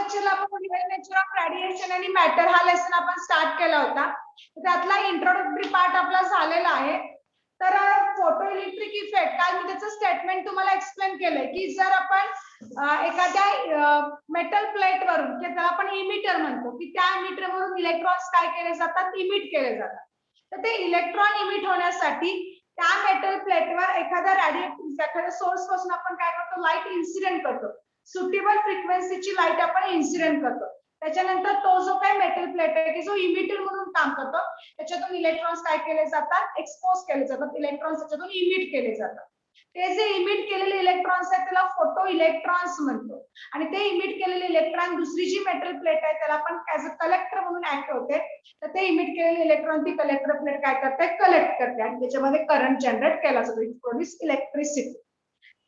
लेक्चरला आपण nature of radiation आणि matter हा लेसन आपण स्टार्ट केला होता. त्यातला इंट्रोडक्टरी पार्ट आपला झालेला आहे. तर फोटो इलेक्ट्रिक इफेक्ट काल मी त्याचं स्टेटमेंट तुम्हाला एक्सप्लेन केलंय की जर आपण एखाद्या मेटल प्लेट वरून की त्याला आपण इमिटर म्हणतो की त्या इमिटर वरून इलेक्ट्रॉन्स काय केले जातात, इमिट केले जातात. तर ते इलेक्ट्रॉन इमिट होण्यासाठी त्या मेटल प्लेटवर एखाद्या सोर्स पासून आपण काय करतो, लाईट इन्सिडेंट करतो. सुटेबल फ्रिक्वेन्सीची लाईट आपण इन्सिडेंट करतो. त्याच्यानंतर तो जो काही मेटल प्लेट आहे की जो इमिटर म्हणून काम करतो, त्याच्यातून इलेक्ट्रॉन्स काय केले जातात, एक्सपोज केले जातात. इलेक्ट्रॉन्स त्याच्यातून इमिट केले जातात. ते जे इमिट केलेले इलेक्ट्रॉन्स आहेत त्याला फोटो इलेक्ट्रॉन्स म्हणतो. आणि ते इमिट केलेले इलेक्ट्रॉन दुसरी जी मेटल प्लेट आहे त्याला आपण ऍज अ कलेक्टर म्हणून ऍक्ट होते. तर ते इमिट केलेले इलेक्ट्रॉन ती कलेक्टर प्लेट काय करते, कलेक्ट करते आणि त्याच्यामध्ये करंट जनरेट केला जातो. It produce electricity.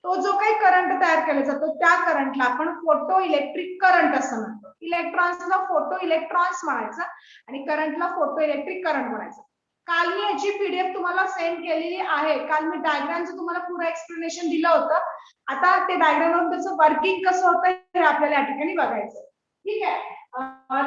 तो जो काही करंट तयार केला जातो त्या करंटला आपण फोटो इलेक्ट्रिक करंट असं म्हणतो. इलेक्ट्रॉन्सला फोटो इलेक्ट्रॉन्स म्हणायचं आणि करंटला फोटो इलेक्ट्रिक करंट म्हणायचं. काल मी याची पीडीएफ तुम्हाला सेंड केलेली आहे. काल मी डायग्रामचं तुम्हाला पुढे एक्सप्लेनेशन दिलं होतं. आता ते डायग्राम त्याचं वर्किंग कसं होतं हे आपल्याला या ठिकाणी बघायचं. ठीक आहे.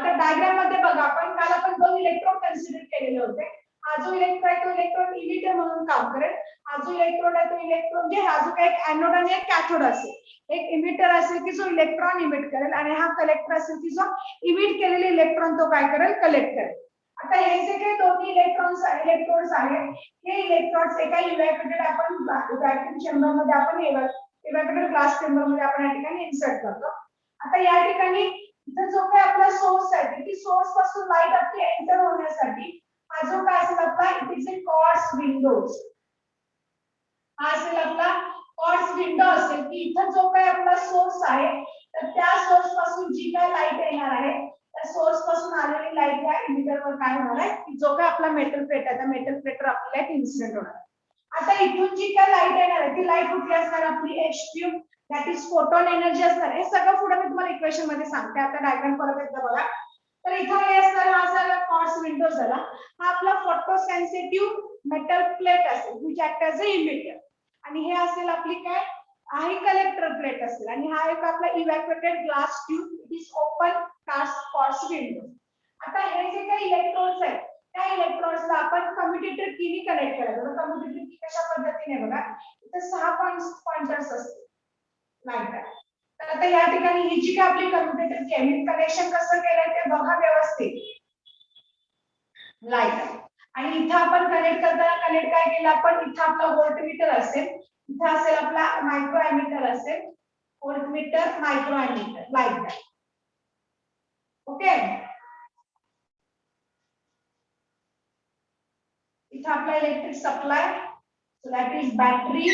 तर डायग्राम मध्ये बघा, आपण काल आपण 2 इलेक्ट्रोड कन्सिडर केलेले होते. हा जो इलेक्ट्रोड आहे तो इलेक्ट्रोड इमिटर म्हणून काम करेल. हा जो इलेक्ट्रोड आहे तो इलेक्ट्रॉन म्हणजे हा जो काही एनोड आणि एक कॅथोड असेल. एक इमिटर असेल की जो इलेक्ट्रॉन इमिट करेल आणि हा कलेक्टर असेल की जो इमिट केलेले इलेक्ट्रॉन तो काय करेल, कलेक्ट करेल. आता हे जे काही दोन्ही इलेक्ट्रोड्स आहेत हे इलेक्ट्रॉन्स एका इव्हॅक्युएटेड आपण वॅक्यूम चेंबर मध्ये आपण इव्हॅक्युएटेड ग्लास चेंबर मध्ये आपण या ठिकाणी इन्सर्ट करतो. आता या ठिकाणी इथं जो काही आपला सोर्स आहे ती सोर्स पासून लाईट आपली एंटर होण्यासाठी हा जो काय असेल आपला it is a quartz Windows. हा असेल आपला क्वार्ट्ज विंडो असेल की इथं जो काही आपला सोर्स आहे तर त्या सोर्स पासून जी काय लाईट येणार आहे त्या सोर्स पासून आलेली लाईट या इमिटरवर काय होणार आहे की जो काही आपला मेटल प्लेट आहे त्या मेटल प्लेटवर आपल्याला इन्सिडेंट होणार. आता इथून जी काय लाईट येणार आहे ती लाईट कुठली असणार, आपली H that is photon energy असणार. हे सगळं पुढे मी तुम्हाला इक्वेशन मध्ये सांगते. आता डायग्राम परत एकदा बघा. तर इथं हे असणार, हा झाला क्वार्ट्ज विंडो झाला. हा आपला फोटो सेन्सिटिव्ह मेटल प्लेट असेल which act as a emitter. आणि हे असेल आपली काय आहे कलेक्टर प्लेट असेल. आणि हा एक आपला evacuated glass tube, it is open cast quartz window. आता हे जे काही इलेक्ट्रॉन्स आहेत त्या इलेक्ट्रॉन्सला आपण कम्युटेटर कीने कनेक्ट करायचं. कम्युटेटर की कशा पद्धतीने बघा, इथे 6 पॉइंटर्स असतील लाईट. तर आता या ठिकाणी ही जी काय आपली कम्युटेटर की आहे कनेक्शन कसं केलंय ते बघा व्यवस्थित. लाईट आणि इथं आपण कनेक्ट करताना कनेक्ट काय केलं आपण, इथं आपला व्होल्टमीटर असेल, इथं असेल आपला मायक्रो एमीटर असेल. Voltmeter, micro ammeter, light. Okay. इथं आपला electric supply, so that is battery.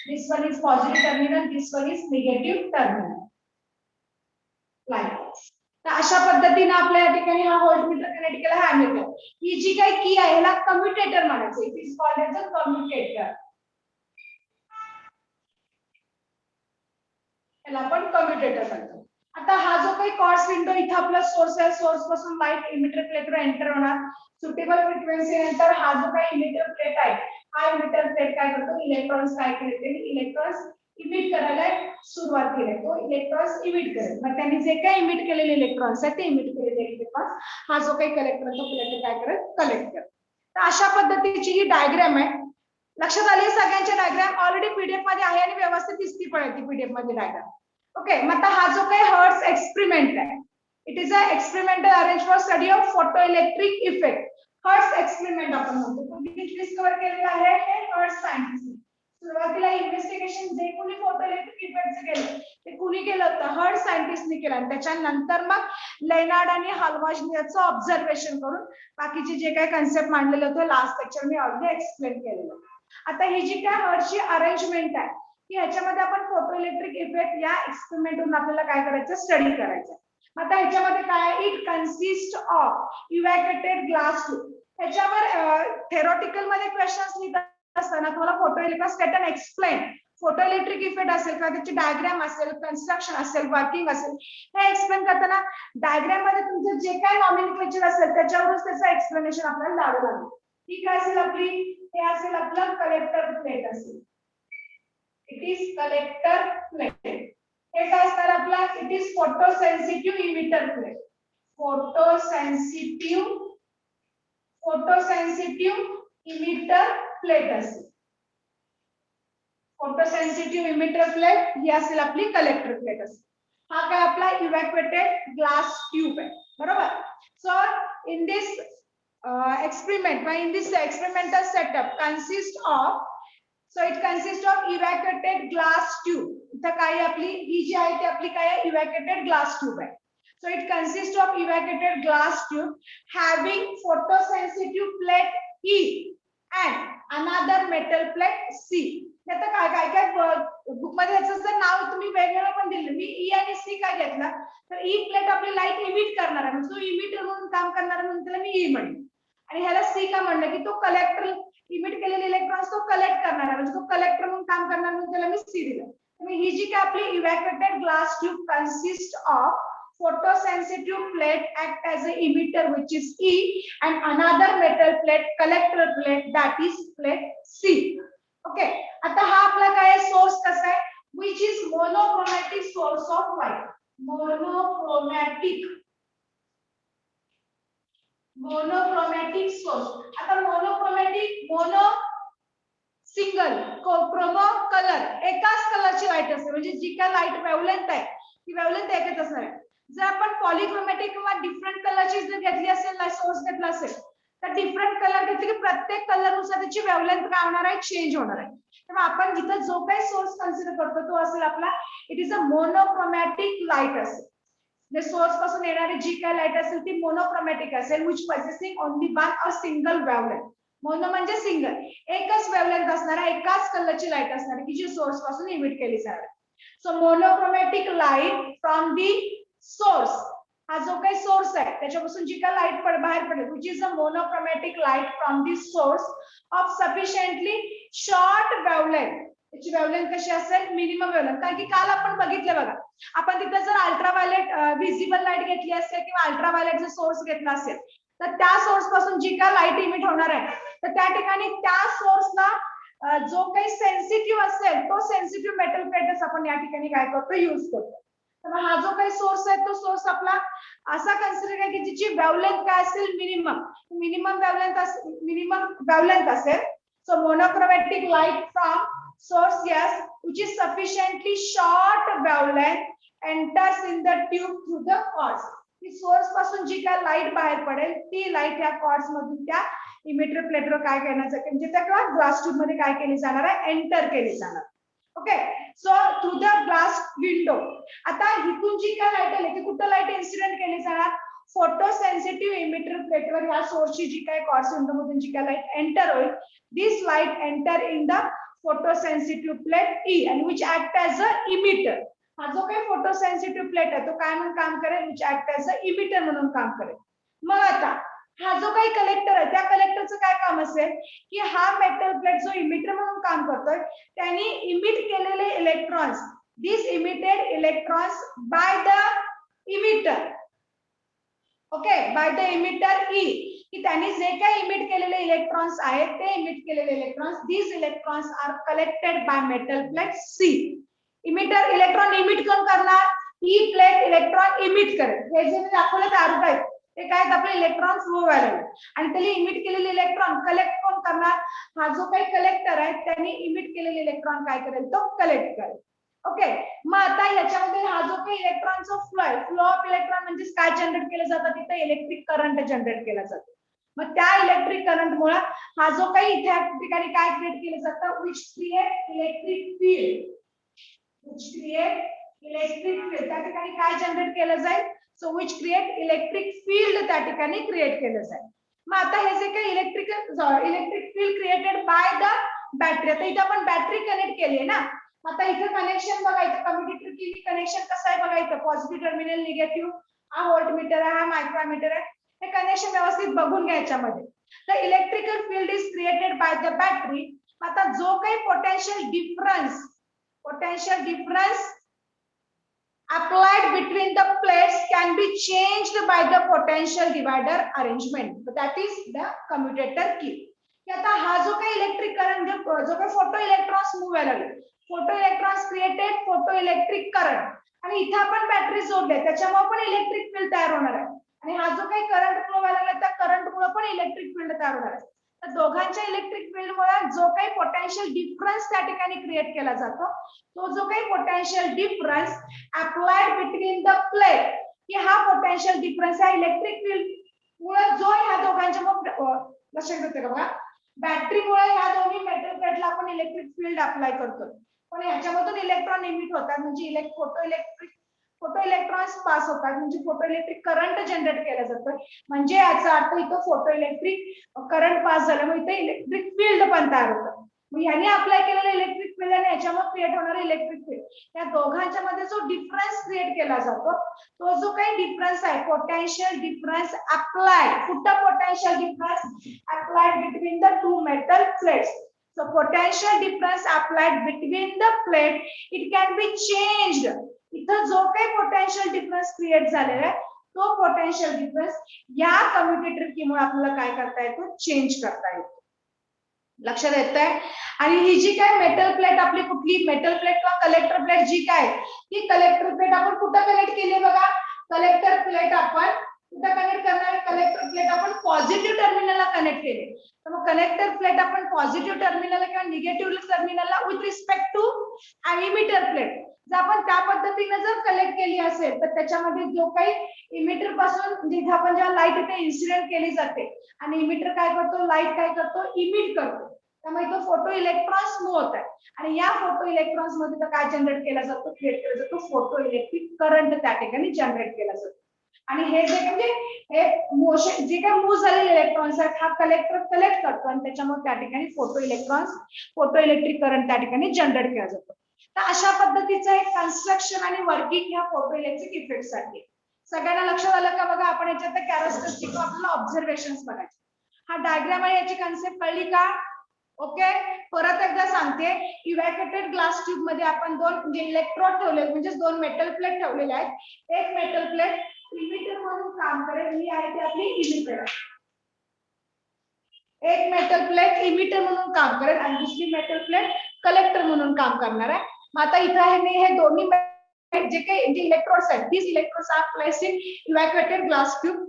This one is positive terminal, this one is negative terminal. Light. तर अशा पद्धतीने आपल्या या ठिकाणी हा व्होल्टमीटर कनेक्ट केला, हा एमीटर. ही जी काही की आहे ह्याला कम्युटेटर म्हणायचं. It is called as a commutator. याला आपण कम्युटेटर म्हणतो. आता हा जो काही क्वार्ट्ज विंडो इथं आपला सोर्स आहे, सोर्स पासून लाईट इमिटर प्लेटवर एंटर होणार. सुटेबल फ्रिक्वेन्सी नंतर हा जो काही इमिटर प्लेट आहे हा इमिटर प्लेट काय करतो, इलेक्ट्रॉन्स काय करते, इलेक्ट्रॉन्स इमिट करायला सुरुवात केली. तो इलेक्ट्रॉन्स इमिट करेल. मग त्यांनी जे काही इमिट केलेले इलेक्ट्रॉन्स आहेत ते इमिट केलेले इलेक्ट्रॉन्स हा जो काही कलेक्टर तो प्लेट काय करेल, कलेक्ट करेल. तर अशा पद्धतीची ही डायग्राम आहे. लक्षात आले सगळ्यांचे डायग्राम ऑलरेडी पीडीएफ मध्ये आहे आणि व्यवस्थित दिसती पण ती पीडीएफ मध्ये डायग्राम. ओके. मग हा जो काही हर्ट्ज एक्सपेरिमेंट आहे, it is a experimental arrange for study of photo electric effect. Hertz experiment आपण म्हणतो. कुणी डिस्कव्हर केलेलं आहे, हे हर्ट्ज सायंटिस्ट. सुरुवातीला इन्व्हेस्टिगेशन जे कोणी फोटो इलेक्ट्रिक इफेक्टचं केलं ते कुणी केलं होतं, हर्ट्ज सायंटिस्टनी केलं. आणि त्याच्यानंतर मग लेनार्ड आणि हलवाजनी याचं ऑब्झर्वेशन करून बाकीचे जे काही कन्सेप्ट मांडलेले होते लास्ट लेक्चर मी ऑलरेडी एक्सप्लेन केलेलं. आता ही जी काय हर्ट्जची अरेंजमेंट आहे की ह्याच्यामध्ये आपण फोटो इलेक्ट्रिक इफेक्ट या एक्सपेरिमेंट वरून आपल्याला काय करायचं, स्टडी करायचं. आता ह्याच्यामध्ये काय, it consist of evacuated glass tube. ह्याच्यावर थेरोटिकल मध्ये क्वेश्चन्स लिहित असताना तुम्हाला photo electric state and explain photo electric effect असेल किंवा त्याची डायग्राम असेल, कन्स्ट्रक्शन असेल, वर्किंग असेल, हे एक्सप्लेन करताना डायग्राम मध्ये तुमचं जे काय नॉमेनक्लेचर असेल त्याच्यावरच त्याचं एक्सप्लेनेशन आपल्याला द्यावं लागेल. ठीक असेल आपली, हे असेल आपलं कलेक्टर प्लेट असेल. It is collector plate. हे काय असणार आपला, it is photosensitive emitter plate. Photosensitive emitter plate असेल. फोटोसेन्सिटिव्ह इमिटर प्लेट ही असेल आपली कलेक्टर प्लेट असेल. हा काय आपला इव्हॅक्युएटेड ग्लास ट्यूब आहे, बरोबर. So in this experiment, in this experimental setup consists of, so it consists of evacuated glass tube. इथं काय आपली ही जी आहे ती आपली काय आहे, evacuated glass tube आहे. So it consists of evacuated glass tube having photosensitive plate E and another metal plate C. आता काय काय काय बुक मध्ये याचं नाव तुम्ही वेगवेगळं पण दिलं. मी ई आणि सी काय घेतला, तर ई प्लेट आपली लाईट इमिट करणार आहे, म्हणजे तो इमिटर म्हणून काम करणार आहे म्हणून त्याला मी ई म्हणेन. आणि ह्याला सी का म्हणलं की तो कलेक्टर, इमिट केलेले इलेक्ट्रॉन्स तो कलेक्ट करणार आहे, म्हणजे तो कलेक्टर म्हणून काम करणार म्हणून त्याला मी सी दिलं. ही जी काय आपली evacuated glass tube consist of photosensitive plate act as an emitter which is E and another metal plate collector plate that is plate C. Okay, आता हा आपला काय सोर्स कसा आहे, which is monochromatic source of light. Monochromatic source. आता monochromatic, mono single, chromo colour, एकाच कलरची light असते, म्हणजे जी काय लाईट वेवलेंथ आहे ती वेवलेंथ एकच असणार आहे. जर आपण पॉलिक्रोमॅटिक किंवा डिफरंट कलरची जर घेतली असेल ना, सोर्स घेतला असेल तर डिफरंट कलर घेतले की प्रत्येक कलर नुसार त्याची वेवलेंथ काय होणार आहे, चेंज होणार आहे. तेव्हा आपण जिथं जो काही सोर्स कन्सिडर करतो तो असेल आपला, it is a monochromatic light असेल. म्हणजे सोर्स पासून येणारी जी काय लाईट असेल ती मोनोक्रोमॅटिक असेल, which possessing only one a single wavelength. Mono म्हणजे सिंगल, एकच वेवलेंथ असणार आहे, एकाच कलरची लाईट असणार आहे की जी सोर्स पासून इमिट केली जाणार आहे. So monochromatic light from the source, हा जो काही सोर्स आहे त्याच्यापासून जी काय लाईट बाहेर पडेल, which is a monochromatic light from the source of sufficiently short wavelength. त्याची वेवलेंथ कशी असेल, मिनिमम वेवलेंथ. कारण की काल आपण बघितलं बघा, आपण तिथं जर अल्ट्राव्हायलेट व्हिजिबल लाईट घेतली असेल किंवा अल्ट्राव्हायलेट जर सोर्स घेतला असेल तर त्या सोर्स पासून जी काय लाईट इमिट होणार आहे तर त्या ठिकाणी त्या सोर्सला जो काही सेन्सिटिव्ह असेल तो सेन्सिटिव्ह मेटल प्लेटच आपण या ठिकाणी काय करतो, युज करतो. तर हा जो काही सोर्स आहे तो सोर्स आपला असा कन्सिडर आहे की जिची वेवलेंथ काय असेल, मिनिमम वेवलेंथ असेल. So monochromatic light from source, yes, which is sufficiently short wavelength enters in the tube through the cords. की सोर्स पासून जी काय लाईट बाहेर पडेल ती लाईट या कॉर्ड्स मधून त्या इमिटर प्लेटवर काय करण्याचं, म्हणजे त्या ग्लास ट्यूब मध्ये काय केली जाणार आहे, एंटर केली जाणार. Okay, so through the glass window. आता इथून जी काय लाईट आली ती कुठं लाईट इन्सिडेंट केली जाणार, फोटो सेन्सिटिव्ह इमिटर प्लेटवर या सोर्सची जी काय कॉर्ड्स विंडो मधून जी काय लाईट एंटर होईल, this light enter in the photosensitive plate E and which act as a emitter. हा जो काही फोटोसेन्सिटिव्ह प्लेट आहे तो काय म्हणून काम करेल, which act as a emitter म्हणून काम करेल. मग आता हा जो काही कलेक्टर आहे त्या कलेक्टरचं काय काम असेल की हा मेटल प्लेट जो इमिटर म्हणून काम करतोय त्यांनी इमिट केलेले electrons, this emitted electrons by the emitter, okay, by the emitter E, की त्यांनी जे काही इमिट केलेले इलेक्ट्रॉन्स आहेत ते इमिट केलेले electrons, these electrons are collected by metal plate C. Emitter electron emit कोण करणार, ही प्लेट इलेक्ट्रॉन इमिट करेल. हे जे मी दाखवलं ते आरोप आहेत ते काय, आपले इलेक्ट्रॉन फ्लो व्हायला आणि त्याने इमिट केलेले इलेक्ट्रॉन कलेक्ट कोण करणार, हा जो काही कलेक्टर आहे त्यांनी इमिट केलेले इलेक्ट्रॉन काय करेल, तो कलेक्ट करेल. ओके, मग आता याच्यामध्ये हा जो काही इलेक्ट्रॉनचा फ्लो आहे, फ्लो ऑफ इलेक्ट्रॉन म्हणजे काय जनरेट केलं जातं, तिथे इलेक्ट्रिक करंट जनरेट केला जातो. मग त्या इलेक्ट्रिक करंट मुळे हा जो काही इथे ठिकाणी काय क्रिएट केलं जातं, which create इलेक्ट्रिक फील्ड, त्या ठिकाणी काय जनरेट केलं जाईल, so which create electric field त्या ठिकाणी क्रिएट केलं जाईल. मग आता हे जे काही electric field created by the battery, आता इथे आपण बॅटरी कनेक्ट केली आहे ना, आता इथे कनेक्शन बघायचं, कम्युटेटर की कनेक्शन कसं आहे बघायचं, पॉझिटिव्ह टर्मिनल, निगेटिव्ह, हा व्होल्टमीटर आहे, हा मायक्रोमीटर आहे, हे कनेक्शन व्यवस्थित बघून घ्यायच्यामध्ये. The electrical field is created by the battery. आता जो काही potential difference applied between the plates can be changed by the potential divider arrangement, that is the commutator key. आता हा जो काही इलेक्ट्रिक करंट जो काही फोटो इलेक्ट्रॉन्स मूव व्हायला लागले, photo electrons created photo electric current, आणि इथं आपण बॅटरी जोडले त्याच्यामुळे पण इलेक्ट्रिक फील्ड तयार होणार आहे आणि हा जो काही करंट फ्लो व्हायला लागला त्या करंट मुळे पण इलेक्ट्रिक फील्ड तयार होणार आहे. तर दोघांच्या इलेक्ट्रिक फील्ड मुळे जो काही पोटेन्शियल डिफरन्स त्या ठिकाणी क्रिएट केला जातो तो जो काही potential difference applied between the plate की हा पोटेन्शियल डिफरन्स हा इलेक्ट्रिक फील्ड मुळे जो ह्या दोघांच्या लक्षात येते का बघा बॅटरीमुळे ह्या दोन्ही मेटल प्लेटला आपण इलेक्ट्रिक फील्ड अप्लाय करतो पण ह्याच्यामधून इलेक्ट्रॉन इमिट होतात म्हणजे फोटो इलेक्ट्रॉन्स पास होतात म्हणजे फोटो इलेक्ट्रिक करंट जनरेट केलं जातं म्हणजे याचा अर्थ इथं फोटो इलेक्ट्रिक करंट पास झाल्यामुळे इथे इलेक्ट्रिक फील्ड पण तयार होतं मग ह्याने अप्लाय केलेलं इलेक्ट्रिक फील्ड आणि याच्यामुळे क्रिएट होणार इलेक्ट्रिक फील्ड या दोघांच्या मध्ये जो डिफरन्स क्रिएट केला जातो तो जो काही डिफरन्स आहे पोटेन्शियल डिफरन्स अप्लाइड कुठं potential difference applied between the two metal plates. So potential difference applied between the plate it can be changed. इथं जो काही पोटेन्शियल डिफरन्स क्रिएट झालेला आहे तो पोटेन्शियल डिफरन्स या कम्युटेटर कीमुळे आपल्याला काय करता येतो चेंज करता येतो. लक्षात येत आहे. आणि ही जी काय मेटल प्लेट आपली कुठली मेटल प्लेट किंवा कलेक्टर प्लेट जी काय ती कलेक्टर प्लेट आपण कुठं कनेक्ट केली बघा कलेक्टर प्लेट आपण कुठं कनेक्ट करणार कलेक्टर प्लेट आपण पॉझिटिव्ह टर्मिनलला कनेक्ट केले तर मग कनेक्टर प्लेट आपण पॉझिटिव्ह टर्मिनलला किंवा निगेटिव्ह टर्मिनलला with respect to emitter plate जर आपण त्या पद्धतीने जर कलेक्ट केली असेल तर त्याच्यामध्ये जो काही इमिटर पासून जिथे आपण जेव्हा लाईट इथे इन्सिडेंट केली जाते आणि इमिटर काय करतो लाईट काय करतो इमिट करतो त्यामुळे तो फोटो इलेक्ट्रॉन्स मूव्ह होत आहे आणि या फोटो इलेक्ट्रॉन्स मध्ये काय जनरेट केला जातो क्रिएट केला जातो फोटो इलेक्ट्रिक करंट त्या ठिकाणी जनरेट केला जातो आणि हे जे म्हणजे हे मोशन जे काही मूव्ह झालेले इलेक्ट्रॉन्स आहेत हा कलेक्टर कलेक्ट करतो आणि त्याच्यामुळे त्या ठिकाणी फोटो इलेक्ट्रिक करंट त्या ठिकाणी जनरेट केला जातो. तर अशा पद्धतीचं एक कन्स्ट्रक्शन आणि वर्किंग ह्या फोटो इलेक्ट्रिक इफेक्ट साठी सगळ्यांना लक्षात आलं का बघा आपण याच्यात कॅरेक्टरिस्टिक आपल्याला ऑब्झर्वेशन्स बघायचे. हा डायग्राम आहे याची कन्सेप्ट कळली का ओके परत एकदा सांगते इव्हॅक्युएटेड ग्लास ट्यूब मध्ये आपण दोन म्हणजे इलेक्ट्रोड ठेवले म्हणजे दोन मेटल प्लेट ठेवलेले आहेत एक मेटल प्लेट इमिटर म्हणून काम करेल ही आहे ती आपली इमिटर एक मेटल प्लेट इमिटर म्हणून काम करेल आणि दुसरी मेटल प्लेट कलेक्टर म्हणून काम करणार आहे. मग आता इथं आहे हे दोन्ही जे काही इलेक्ट्रोड्स आहेत these electrodes are placed in evacuated glass tube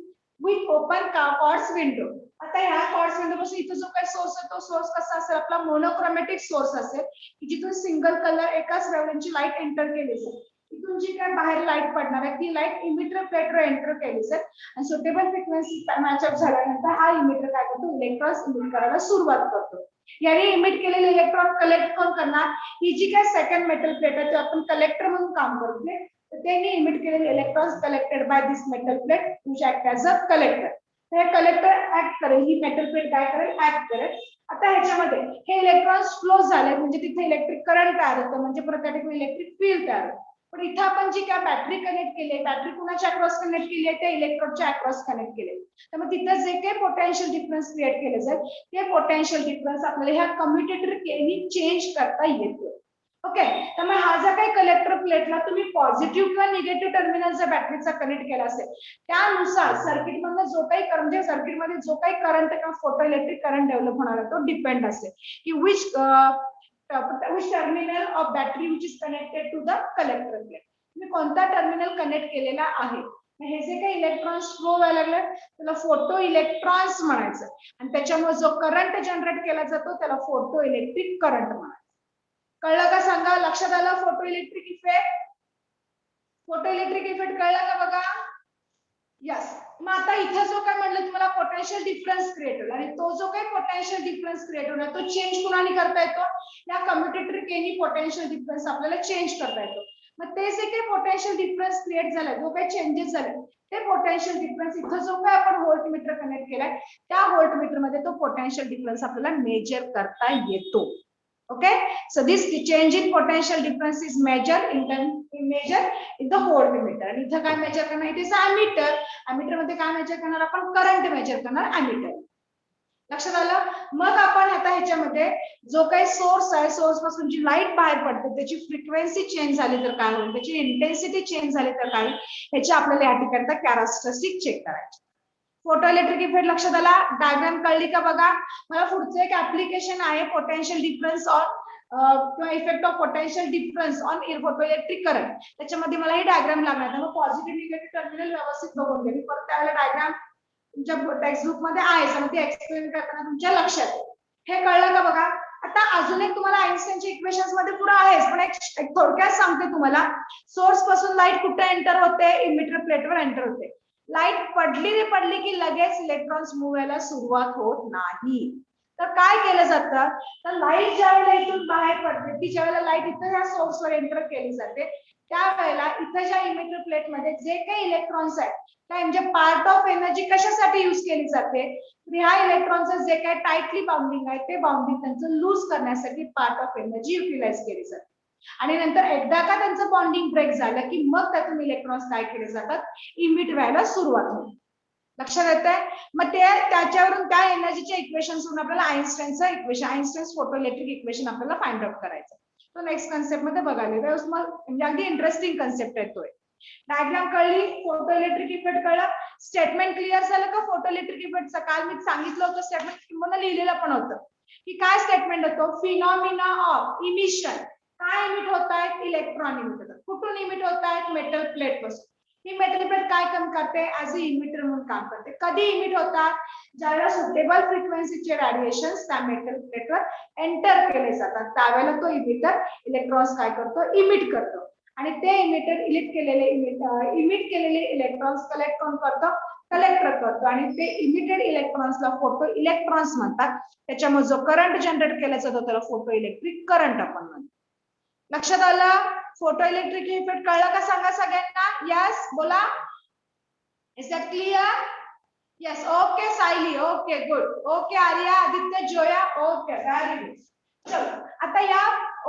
with open quartz window. आता ह्या क्वार्ट्ज विंडो पासून इथं जो काही सोर्स आहे तो सोर्स कसा असेल आपला मोनोक्रोमॅटिक सोर्स असेल की जिथून सिंगल कलर एकाच वेव्हलेंथची लाईट एंटर केली जाईल इथून जी काय बाहेर लाईट पडणार आहे ती लाईट इमिटर प्लेटवर एंटर केली जाईल आणि सुटेबल फ्रिक्वेन्सी मॅच अप झाल्यानंतर हा इमिटर काय करतो इलेक्ट्रॉन्स इमिट करायला सुरुवात करतो. याने इमिट केलेले इलेक्ट्रॉन कलेक्ट कोण करणार ही जी काय सेकंड मेटल प्लेट आहे ती आपण कलेक्टर म्हणून काम करतोय तर त्यांनी इमिट केलेले electrons collected by this metal plate which act as a collector. हे कलेक्टर ऍक्ट करेल ही मेटल प्लेट काय करेल ऍक्ट करेल. आता ह्याच्यामध्ये हे इलेक्ट्रॉन्स फ्लो झाले म्हणजे तिथे इलेक्ट्रिक करंट तयार होतं म्हणजे परत त्या ठिकाणी इलेक्ट्रिक फील्ड तयार होतं. पण इथं आपण जी काय बॅटरी कनेक्ट केली बॅटरी कुणाच्या अक्रॉस कनेक्ट केली आहे त्या इलेक्ट्रोडच्या अक्रॉस कनेक्ट केले तर मग तिथं जे काही पोटेन्शियल डिफरन्स क्रिएट केले जाईल ते पोटेन्शियल डिफरन्स आपल्याला ह्या कम्युटेटर केनी चेंज करता येतो. ओके त्यामुळे हा जो काही कलेक्टर प्लेटला तुम्ही पॉझिटिव्ह किंवा निगेटिव्ह टर्मिनल जर बॅटरीचा कनेक्ट केला असेल त्यानुसार सर्किट मधून जो काही म्हणजे सर्किट मध्ये जो काही करंट किंवा फोटो इलेक्ट्रिक करंट डेव्हलप होणार आहे तो डिपेंड असेल की which terminal of battery which is connected to the collector plate तुम्ही कोणता टर्मिनल कनेक्ट केलेला आहे. हे जे काही इलेक्ट्रॉन्स फ्लो व्हायला लागले त्याला फोटो इलेक्ट्रॉन्स म्हणायचं आणि त्याच्यामुळे जो करंट जनरेट केला जातो त्याला फोटो इलेक्ट्रिक करंट म्हणायचं. कळलं का सांगा लक्षात आलं फोटो इलेक्ट्रिक इफेक्ट कळला का बघा यस. मग आता इथं जो काय म्हटलं तुम्हाला पोटेन्शियल डिफरन्स क्रिएट होईल आणि तो जो काही पोटेन्शियल डिफरन्स क्रिएट होणार तो चेंज कुणाने करता येतो या कम्युटेटर केनी पोटेन्शियल डिफरन्स आपल्याला चेंज करता येतो. मग ते जे काही पोटेन्शियल डिफरन्स क्रिएट झाला जो काही चेंजेस झाले ते पोटेन्शियल डिफरन्स इथं जो काय आपण व्होल्टमीटर कनेक्ट केलाय त्या व्होल्टमीटर मध्ये तो पोटेन्शियल डिफरन्स आपल्याला मेजर करता येतो. Okay, so this change in potential difference is measured in the voltmeter. आणि इथं काय मेजर करणार इट इज अमीटर. अमीटर मध्ये काय मेजर करणार आपण करंट मेजर करणार अमीटर. लक्षात आलं. मग आपण आता ह्याच्यामध्ये जो काही सोर्स आहे सोर्स पासून जी लाईट बाहेर पडते त्याची फ्रिक्वेन्सी चेंज झाली तर काय होईल त्याची इंटेन्सिटी चेंज झाली तर काय ह्याची आपल्याला या ठिकाणी कॅरेक्टरिस्टिक चेक करायची. फोटो इलेक्ट्रिक इफेक्ट लक्षात आला डायग्राम कळली का बघा. मला पुढचं एक ऍप्लिकेशन आहे पोटेन्शियल डिफरन्स ऑन किंवा effect of potential difference on photoelectric current, त्याच्यामध्ये मला ही डायग्राम लागणार, त्यामुळे पॉझिटिव्ह निगेटिव्ह टर्मिनल व्यवस्थित बघून घ्या. मी परत त्यावेळेला डायग्राम तुमच्या टेक्स्टबुक मध्ये आहे, आणि ते एक्सप्लेन करताना तुमच्या लक्षात येईल. हे कळलं का बघा. आता अजून एक तुम्हाला आइन्स्टाईनच्या इक्वेशन्स मध्ये पुढे आहेच, पण एक थोडक्यात सांगते तुम्हाला. सोर्स पासून लाईट कुठे एंटर होते, इमिटर प्लेटवर एंटर होते. लाईट पडली की लगेच इलेक्ट्रॉन्स मूव्ह व्हायला सुरुवात होत नाही. तर काय केलं जातं, तर लाईट ज्या वेळेला इथून बाहेर पडते, ती ज्या वेळेला लाईट इथं या सोर्सवर एंटर केली जाते, त्यावेळेला इथं ज्या इमिटर प्लेट मध्ये जे काही इलेक्ट्रॉन्स आहेत, काय म्हणजे पार्ट ऑफ एनर्जी कशासाठी यूज केली जाते, ह्या इलेक्ट्रॉनचं जे काही टाइटली बाउंडिंग आहे, ते बाउंडिंग त्यांचं लूज करण्यासाठी पार्ट ऑफ एनर्जी युटिलाइज केली जाते. आणि नंतर एकदा का त्यांचं बॉन्डिंग ब्रेक झालं की मग त्यातून इलेक्ट्रॉन्स काय केले जातात, इमिट व्हायला सुरुवात होते. लक्षात येतंय. मग ते त्याच्यावरून त्या एनर्जीच्या इक्वेशन्स वरून आपल्याला आइन्स्टाईनचं इक्वेशन, आइन्स्टाईन फोटोइलेक्ट्रिक इक्वेशन आपल्याला फाइंड आउट करायचं. तो नेक्स्ट कन्सेप्ट मध्ये बघायला, म्हणजे अगदी इंटरेस्टिंग कन्सेप्ट आहे तो. डायग्राम कळली, फोटोइलेक्ट्रिक इफेक्ट कळलं, स्टेटमेंट क्लिअर झालं का फोटोइलेक्ट्रिक इफेक्टचं. काल मी सांगितलं होतं स्टेटमेंट, किंवा लिहिलेलं पण होतं की काय स्टेटमेंट होतं, फिनॉमिना ऑफ इमिशन. काय इमिट होत आहेत, इलेक्ट्रॉन इमिट होतात. कुठून इमिट होत आहेत, मेटल प्लेट पासून. ही मेटल प्लेट काय काम करते, ऍज अ इमिटर म्हणून काम करते. कधी इमिट होतात, ज्यावेळेला सुटेबल फ्रिक्वेन्सीचे रेडिएशन त्या मेटल प्लेटवर एंटर केले जातात, त्यावेळेला तो इमिटर इलेक्ट्रॉन्स काय करतो, इमिट करतो. आणि ते इमिट केलेले इलेक्ट्रॉन्स कलेक्ट कोण करतो, कलेक्टर करतो. आणि ते इमिटेड इलेक्ट्रॉन्सला फोटो इलेक्ट्रॉन्स म्हणतात. त्याच्यामुळे जो करंट जनरेट केला जातो त्याला फोटो इलेक्ट्रिक करंट आपण म्हणतो. लक्षात आलं. फोटो इलेक्ट्रिक इफेक्ट कळलं का सांगा सगळ्यांना. यस बोला. Is that clear. Yes. Okay Sayali, okay good. Okay Arya, Aditya, Zoya, okay very good. चलो आता या,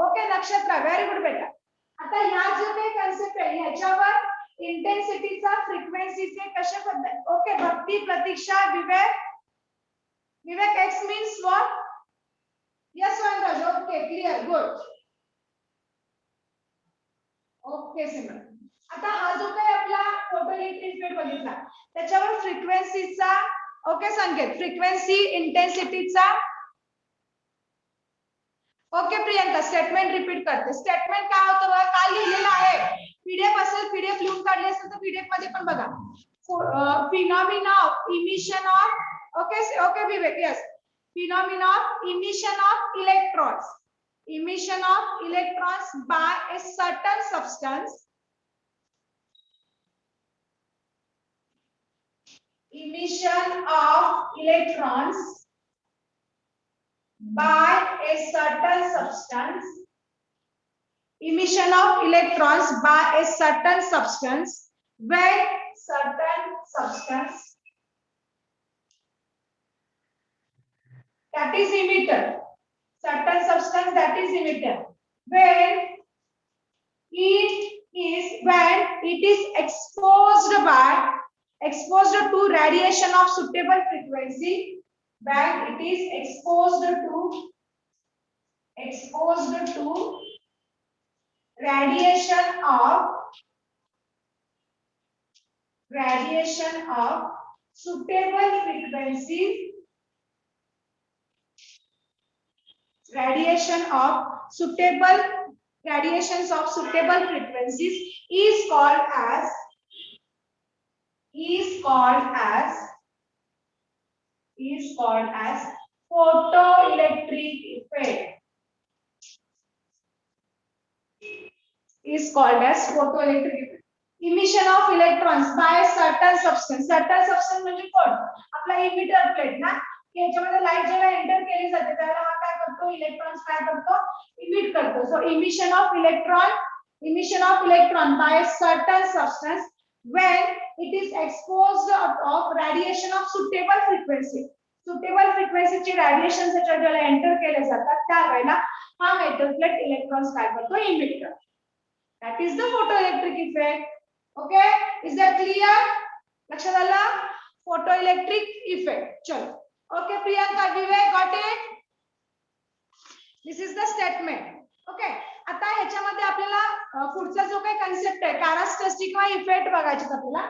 ओके नक्षत्र, व्हेरी गुड बेटा. आता या जो काही कन्सेप्ट आहे ह्याच्यावर इंटेन्सिटीचा, फ्रिक्वेन्सीचे कशा पद्धत. Okay Bhakti, Pratiksha, Vivek. Vivek x means what. Yes Vanraj, okay clear, good. Okay Simran. आता हा जो काही आपला फोटोइलेक्ट्रिक इफेक्ट बघितला, त्याच्यावर फ्रिक्वेन्सीचा, ओके संकेत, फ्रिक्वेन्सी, इंटेन्सिटीचा. ओके प्रियंका, स्टेटमेंट रिपीट करते. स्टेटमेंट काय होतं बघा, काल लिहिलेलं आहे. पीडीएफ असेल, पीडीएफ लिहून काढली असेल तर पीडीएफ मध्ये पण बघा. Phenomena of emission of, okay okay Vivek, yes. Phenomena of emission of electrons. Emission of electrons by a certain substance. Emission of electrons by a certain substance. Emission of electrons by a certain substance when certain substance that is emitter. Certain substance that is emitted when it is exposed to radiation of suitable frequency. When it is exposed to radiation of suitable frequency. Radiations of suitable frequencies is called as photoelectric effect. Is called as photoelectric effect. Emission of electrons by certain substance. Certain substance म्हणजे कोण, आपला emitter plate ना, याच्यामध्ये light जेव्हा enter केली जाते त्याला हा काय करतो, इलेक्ट्रॉन्स काय करतो, इमिट करतो. So emission of electron by certain substance when it is exposed of radiation of suitable frequency. Suitable फ्रिक्वेन्सीचे रेडिएशन ज्याला एंटर केले जातात त्यावेळेला हा मेटल प्लेट इलेक्ट्रॉन्स काय करतो, इमिट करतो. That is the photoelectric effect. Okay, is that clear. लक्षात आलं. Photoelectric effect. चलो okay Priyanka, Vivek, got it. This is the statement. Okay, आता ह्याच्यामध्ये आपल्याला पुढचा जो काही कन्सेप्ट आहे कॅरेक्टरिस्टिक किंवा इफेक्ट बघायचे आपल्याला.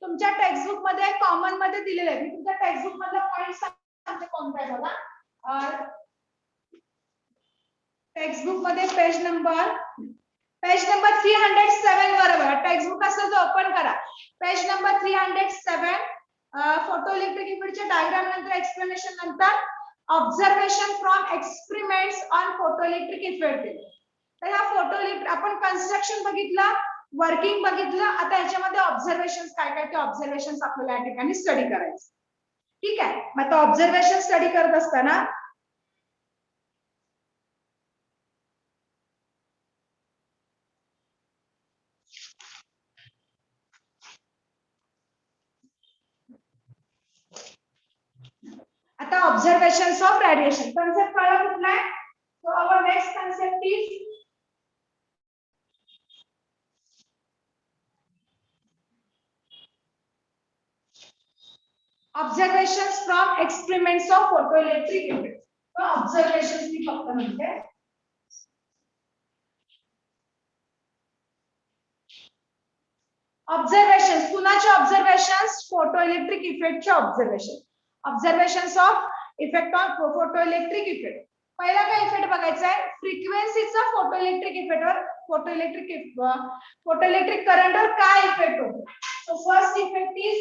तुमच्या टेक्स्टबुक मध्ये कॉमन मध्ये दिलेले आहे. मी तुमच्या टेक्स्टबुक मधला पॉइंट सांगते कोणता आहे बघा. टेक्स्ट बुक मध्ये पेज नंबर 307 बरोबर. टेक्स्ट बुक असेल तर ओपन करा. पेज नंबर 307 फोटो इलेक्ट्रिक इफेक्टच्या डायग्राम नंतर एक्सप्लेनेशन नंतर observation from experiments on photo electric effect. तर हा फोटो इलेक्ट्रिक आपण कन्स्ट्रक्शन बघितलं, वर्किंग बघितलं. आता याच्यामध्ये ऑब्झर्वेशन काय काय ते ऑब्झर्वेशन आपल्याला या ठिकाणी स्टडी करायचं. ठीक आहे. मग आता ऑब्झर्वेशन स्टडी करत असताना आता ऑब्झर्वेशन्स ऑफ रेडिएशन कन्सेप्ट कळला कुठला आहे. So our next concept is observations from experiments of photoelectric effect. तो ऑब्झर्वेशन्स मी फक्त म्हणते. ऑब्झर्वेशन्स कुणाचे ऑब्झर्वेशन्स फोटोइलेक्ट्रिक इफेक्टचे observations of effect on photoelectric effect. पहिला काय इफेक्ट बघायचा आहे, फ्रिक्वेन्सीचा फोटोइलेक्ट्रिक इफेक्टवर फोटोइलेक्ट्रिक करंटवर काय इफेक्ट होतो. So first effect is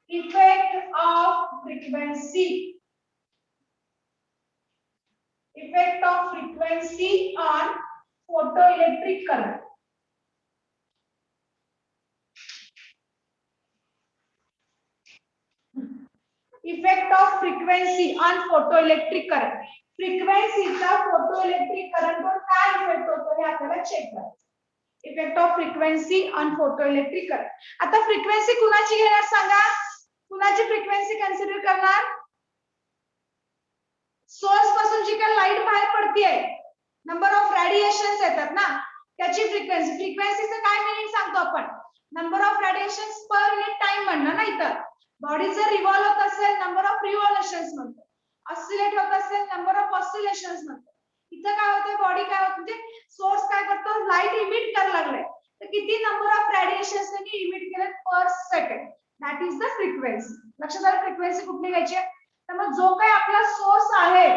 effect of frequency. Effect of frequency on photoelectric current. Effect of frequency on photoelectric current. फ्रिक्वेन्सीचा फोटोइलेक्ट्रिक करंटवर काय इफेक्ट होतो हे आपल्याला चेक करायचं. Effect of frequency on photoelectric current. आता फ्रिक्वेन्सी कुणाची घेणार सांगा. कुणाची फ्रिक्वेन्सी कन्सिडर करणार. सोर्स पासून जी काही लाईट बाहेर पडते, नंबर ऑफ रेडिएशन्स येतात ना, त्याची फ्रिक्वेन्सी. फ्रिक्वेन्सीचं काय मिनिंग सांगतो आपण, number of radiations per unit time म्हणणार ना. इथं बॉडी जर रिव्हॉल्व होत असेल नंबर ऑफ रिव्हॉल्युशन्स म्हणतो, ऑसिलेट होत असेल नंबर ऑफ ऑसिलेशन्स म्हणतो. इथं काय होतं, बॉडी काय होतं, म्हणजे सोर्स काय करतो, लाईट इमिट करायला लागलाय, तर किती नंबर ऑफ रेडिएशन्स त्यांनी इमिट केले per second, that is the frequency. लक्षात आलं फ्रिक्वेन्सी कुठली घ्यायची. तर मग जो काही आपला सोर्स आहे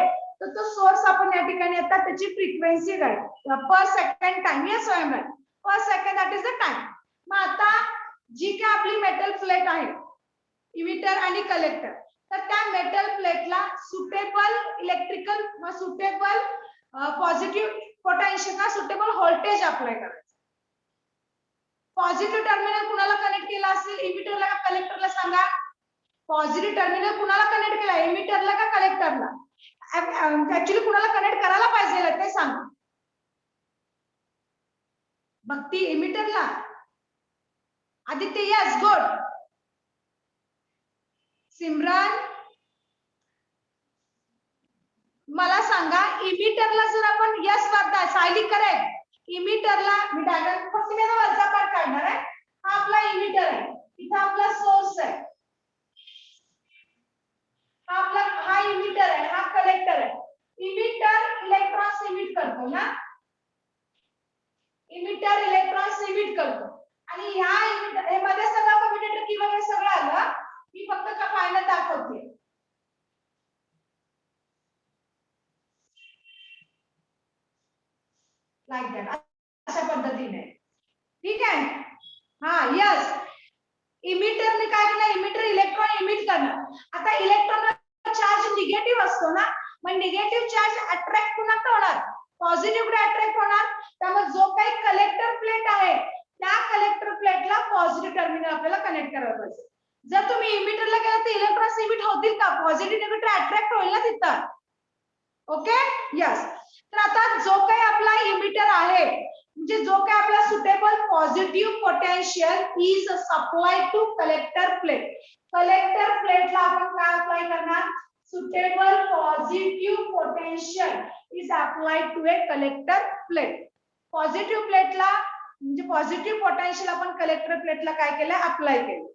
तर तो सोर्स आपण या ठिकाणी आता त्याची फ्रिक्वेन्सी काढू per second time. Yes Swayambhar per second that is the time. मग आता जी काय आपली मेटल प्लेट आहे, इमिटर आणि कलेक्टर, तर त्या मेटल प्लेटला suitable electrical suitable positive potential का सुटेबल व्होल्टेज अप्लाय करायचं. पॉझिटिव्ह टर्मिनल कुणाला कनेक्ट केला असेल, इमिटरला का कलेक्टरला सांगा. पॉझिटिव्ह टर्मिनल कुणाला कनेक्ट केला, इमिटरला का कलेक्टरला. ऍक्च्युअली कुणाला कनेक्ट करायला पाहिजे ते सांगा. भक्ती इमिटरला. Aditya yes good. सिमरन मला सांगा, इमिटरला जर आपण यस वाटता सायली करेक्ट. इमिटरला मी डायग्राम फक्त मी वरचा पार्ट काढणार आहे. हा आपला इमिटर आहे, इथं आपला सोर्स आहे, हा आपला हा इमिटर आहे, हा कलेक्टर आहे. इमिटर इलेक्ट्रॉन्स इमिट करतो ना, इमिटर इलेक्ट्रॉन्स इमिट करतो. आणि ह्या इमिटर हे मध्ये सगळं कम्युनिकेटर की वगैरे सगळं आलं. मी फक्त का फायनल दाखवते. लाईक दॅट अशा पद्धतीने. ठीक आहे. हा यस. इमिटरने काय केलं, इमिटर इलेक्ट्रॉन इमिट करणार. आता इलेक्ट्रॉनला चार्ज निगेटिव्ह असतो ना, मग निगेटिव्ह चार्ज अट्रॅक्ट कुणाकडे होणार, पॉझिटिव्ह कडे अट्रॅक्ट होणार. त्यामुळे जो काही कलेक्टर प्लेट आहे त्या कलेक्टर प्लेटला पॉझिटिव्ह टर्मिनल आपल्याला कनेक्ट करायला पाहिजे. जर तुम्ही इमिटरला गेला तर इलेक्ट्रॉन्स इमिट होतील का, पॉझिटिव्ह निगेटिव्ह अट्रॅक्ट होईल ना तिथं. Okay yes. तर आता जो काही आपला इमिटर आहे, म्हणजे जो काही आपला suitable positive potential is supply to collector plate. Collector प्लेटला आपण काय अप्लाय करणार, suitable positive potential is applied to a collector plate. Positive प्लेटला म्हणजे पॉझिटिव्ह पोटेन्शियल आपण कलेक्टर प्लेटला काय केलं, अप्लाय केलं.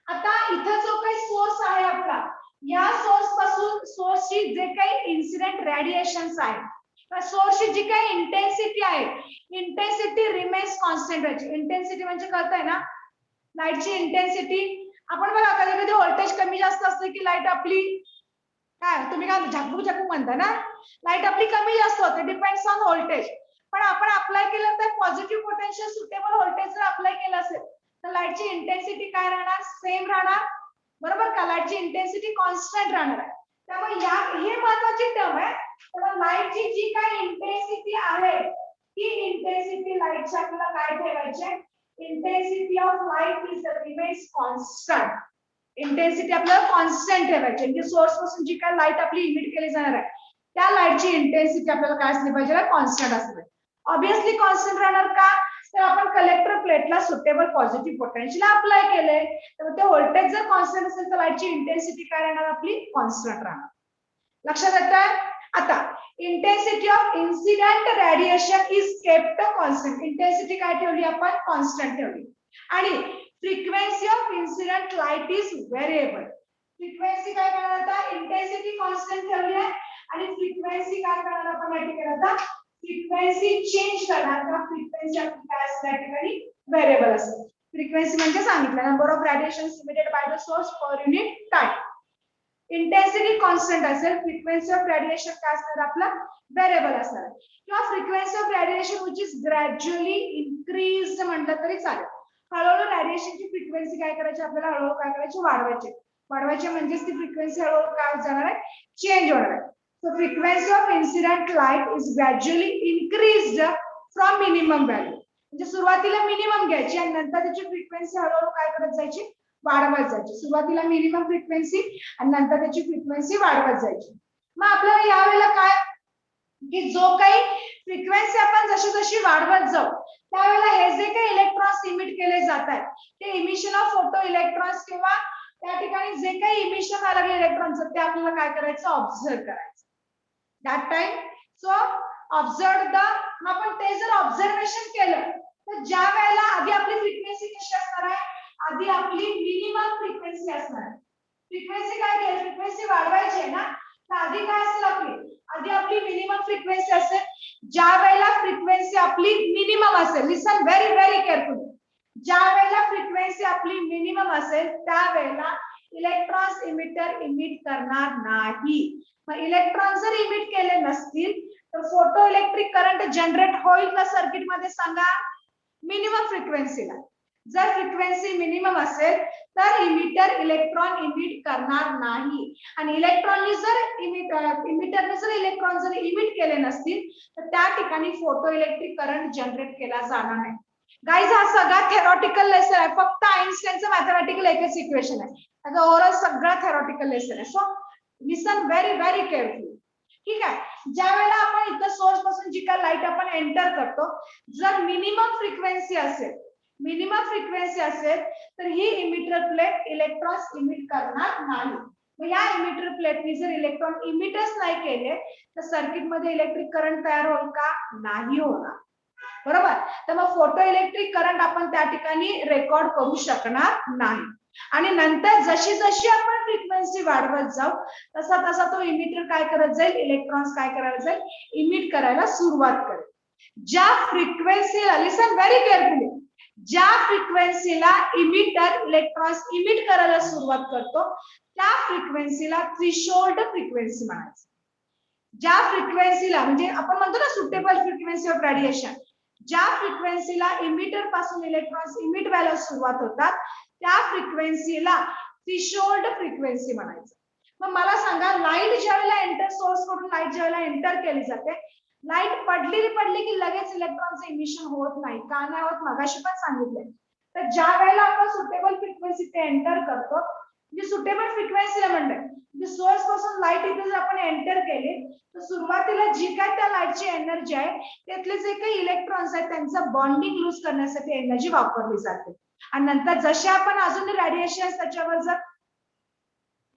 आता इथं जो काही सोर्स आहे आपला, या सोर्स पासून सोर्सची जे काही इन्सिडेंट रेडिएशन्स आहे, सोर्सची जी काही इंटेन्सिटी आहे, इंटेन्सिटी रिमेन्स कॉन्स्टंट राहायची. इंटेन्सिटी म्हणजे कळतंय ना, लाईटची इंटेन्सिटी. आपण बघा कधी कधी व्होल्टेज कमी जास्त असते की लाईट आपली काय तुम्ही काय झाकूक झाकूक म्हणता ना, लाईट आपली कमी जास्त होते, डिपेंड्स ऑन व्होल्टेज. पण आपण अप्लाय केलं तर पॉझिटिव्ह पोटेन्शियल सुटेबल व्होल्टेज जर अप्लाय केलं असेल तर लाईटची इंटेन्सिटी काय राहणार, सेम राहणार, बरोबर का. लाईटची इंटेन्सिटी कॉन्स्टंट राहणार आहे. त्यामुळे हे महत्वाची टर्म आहे. तर लाईटची जी काय इंटेन्सिटी आहे ती इंटेन्सिटी लाईटची आपल्याला काय ठेवायची, intensity of light is remains constant. Intensity आपल्याला कॉन्स्टंट ठेवायची, म्हणजे सोर्स पासून जी काय लाईट आपली इमिट केली जाणार आहे त्या लाईटची इंटेन्सिटी आपल्याला काय असली पाहिजे, कॉन्स्टंट असली पाहिजे. ऑब्विसली कॉन्स्टंट राहणार का, तर आपण कलेक्टर प्लेटला सुटेबल पॉझिटिव्ह पोटेन्शियल अप्लाय केले, तर ते व्होल्टेज जर कॉन्स्टंट असेल तर लाईटची इंटेन्सिटी काय राहणार आपली, कॉन्स्टंट राहणार. लक्षात येतंय. आता intensity of incident radiation is kept constant. Intensity काय ठेवली आपण, कॉन्स्टंट ठेवली. आणि frequency of incident light is variable. Frequency काय करणार आता, इंटेन्सिटी कॉन्स्टंट ठेवली आहे आणि फ्रिक्वेन्सी काय करणार आपण या ठिकाणी, आता फ्रिक्वेन्सी चेंज करणार. का फ्रिक्वेन्सी आपली काय असते या ठिकाणी, व्हेरिएबल असते. फ्रिक्वेन्सी म्हणजे सांगितलं, number of radiation emitted by the source per unit time. Intensity constant असेल, फ्रिक्वेन्सी ऑफ रेडिएशन काय असणार आपला, व्हेरिएबल असणार. किंवा frequency of radiation which is gradually increase म्हटलं तरी चालेल. हळूहळू रेडिएशनची फ्रिक्वेन्सी काय करायची आपल्याला, हळूहळू काय करायची, वाढवायचे म्हणजेच ती फ्रिक्वेन्सी हळूहळू काय जाणार आहे, चेंज होणार आहे. So frequency of incident light is gradually increased from minimum value. म्हणजे सुरुवातीला मिनिमम घ्यायची आणि नंतर त्याची फ्रिक्वेन्सी हळूहळू काय करत जायची, वाढवत जायची. सुरुवातीला मिनिमम फ्रिक्वेन्सी आणि नंतर त्याची फ्रिक्वेन्सी वाढवत जायची. मग आपल्याला यावेळेला काय की जो काही फ्रिक्वेन्सी आपण जशी जशी वाढवत जाऊ त्यावेळेला हे जे काही इलेक्ट्रॉन्स इमिट केले जात आहेत ते इमिशन ऑफ फोटो इलेक्ट्रॉन्स किंवा त्या ठिकाणी जे काही इमिशन आलेले इलेक्ट्रॉन्स ते आपल्याला काय करायचं, ऑब्झर्व करायचं. That time so observe the, आपण ते जर ऑब्झर्वेशन केलं तर ज्या वेळेला आधी आपली फ्रिक्वेन्सी कशी असणार आहे, आधी आपली मिनिमम फ्रिक्वेन्सी असणार आहे. फ्रिक्वेन्सी काय केली, फ्रिक्वेन्सी वाढवायची आहे ना, तर आधी काय असेल आपली, आधी आपली मिनिमम फ्रिक्वेन्सी असेल. ज्या वेळेला फ्रिक्वेन्सी आपली मिनिमम असेल, लिसन व्हेरी व्हेरी केअरफुली, ज्या वेळेला फ्रिक्वेन्सी आपली मिनिमम असेल त्यावेळेला इलेक्ट्रॉन्स इमिटर इमिट करणार नाही. मग इलेक्ट्रॉन जर इमिट केले नसतील तर फोटो इलेक्ट्रिक करंट जनरेट होईल का सर्किट मध्ये, सांगा. मिनिमम फ्रिक्वेन्सीला. जर फ्रिक्वेन्सी मिनिमम असेल तर इमिटर इलेक्ट्रॉन इमिट करणार नाही. आणि इलेक्ट्रॉननी जर इमिटरने जर इलेक्ट्रॉन जर इमिट केले नसतील तर त्या ठिकाणी फोटो इलेक्ट्रिक करंट जनरेट केला जाणार नाही. गाइस हा सगळा थेरॉटिकल लेसन आहे, फक्त आइन्स्टाईनचं मॅथमॅटिकल एकच इक्वेशन आहे, त्याचा ओव्हरऑल सगळा थेरॉटिकल लेसन आहे. So listen very very carefully. ठीक आहे. ज्या वेळेला आपण इथं सोर्स पासून जी काय लाईट आपण एंटर करतो, जर मिनिमम फ्रिक्वेन्सी असेल तर ही इमिटर प्लेट इलेक्ट्रॉन्स इमिट करणार नाही. मग या इमिटर प्लेटनी जर इलेक्ट्रॉन इमिटच नाही केले तर सर्किट मध्ये इलेक्ट्रिक करंट तयार होईल का, नाही होणार, बरोबर. तर मग फोटो इलेक्ट्रिक करंट आपण त्या ठिकाणी रेकॉर्ड करू शकणार नाही. आणि नंतर जशी जशी आपण फ्रिक्वेन्सी वाढवत जाऊ तसा तसा तो इमिटर काय करत जाईल, इलेक्ट्रॉन्स काय करायला जाईल, इमिट करायला सुरुवात करेल. ज्या फ्रिक्वेन्सीला, लिसन व्हेरी केअरफुली, ज्या फ्रिक्वेन्सीला इमिटर इलेक्ट्रॉन्स इमिट करायला सुरुवात करतो त्या फ्रिक्वेन्सीला थ्रेशोल्ड फ्रिक्वेन्सी म्हणायचं. ज्या फ्रिक्वेन्सीला म्हणजे आपण म्हणतो ना सुटेबल फ्रिक्वेन्सी ऑफ रेडिएशन, ज्या फ्रिक्वेन्सीला इमिटर पासून इलेक्ट्रॉन्स इमिट व्हायला सुरुवात होतात त्या फ्रिक्वेन्सीला थ्रेशोल्ड फ्रिक्वेन्सी म्हणायचं. मग मला सांगा, लाईट ज्यावेळेला एंटर सोर्स कडून लाईट ज्यावेळेला एंटर केली जाते, लाईट पडली की लगेच इलेक्ट्रॉनचं इमिशन होत नाही. का नाही होत, मगाशी पण सांगितलंय. तर ज्या वेळेला आपण सुटेबल फ्रिक्वेन्सी ते एंटर करतो, म्हणजे सुटेबल फ्रिक्वेन्सीला म्हणजे सोर्स पासून लाईट इथे जर आपण एंटर केले तर सुरुवातीला जी काय त्या लाईटची एनर्जी आहे त्यातले जे काही इलेक्ट्रॉन्स आहेत त्यांचं बॉन्डिंग लूज करण्यासाठी एनर्जी वापरली जाते. आणि नंतर जसे आपण अजून रेडिएशन त्याच्यावर जर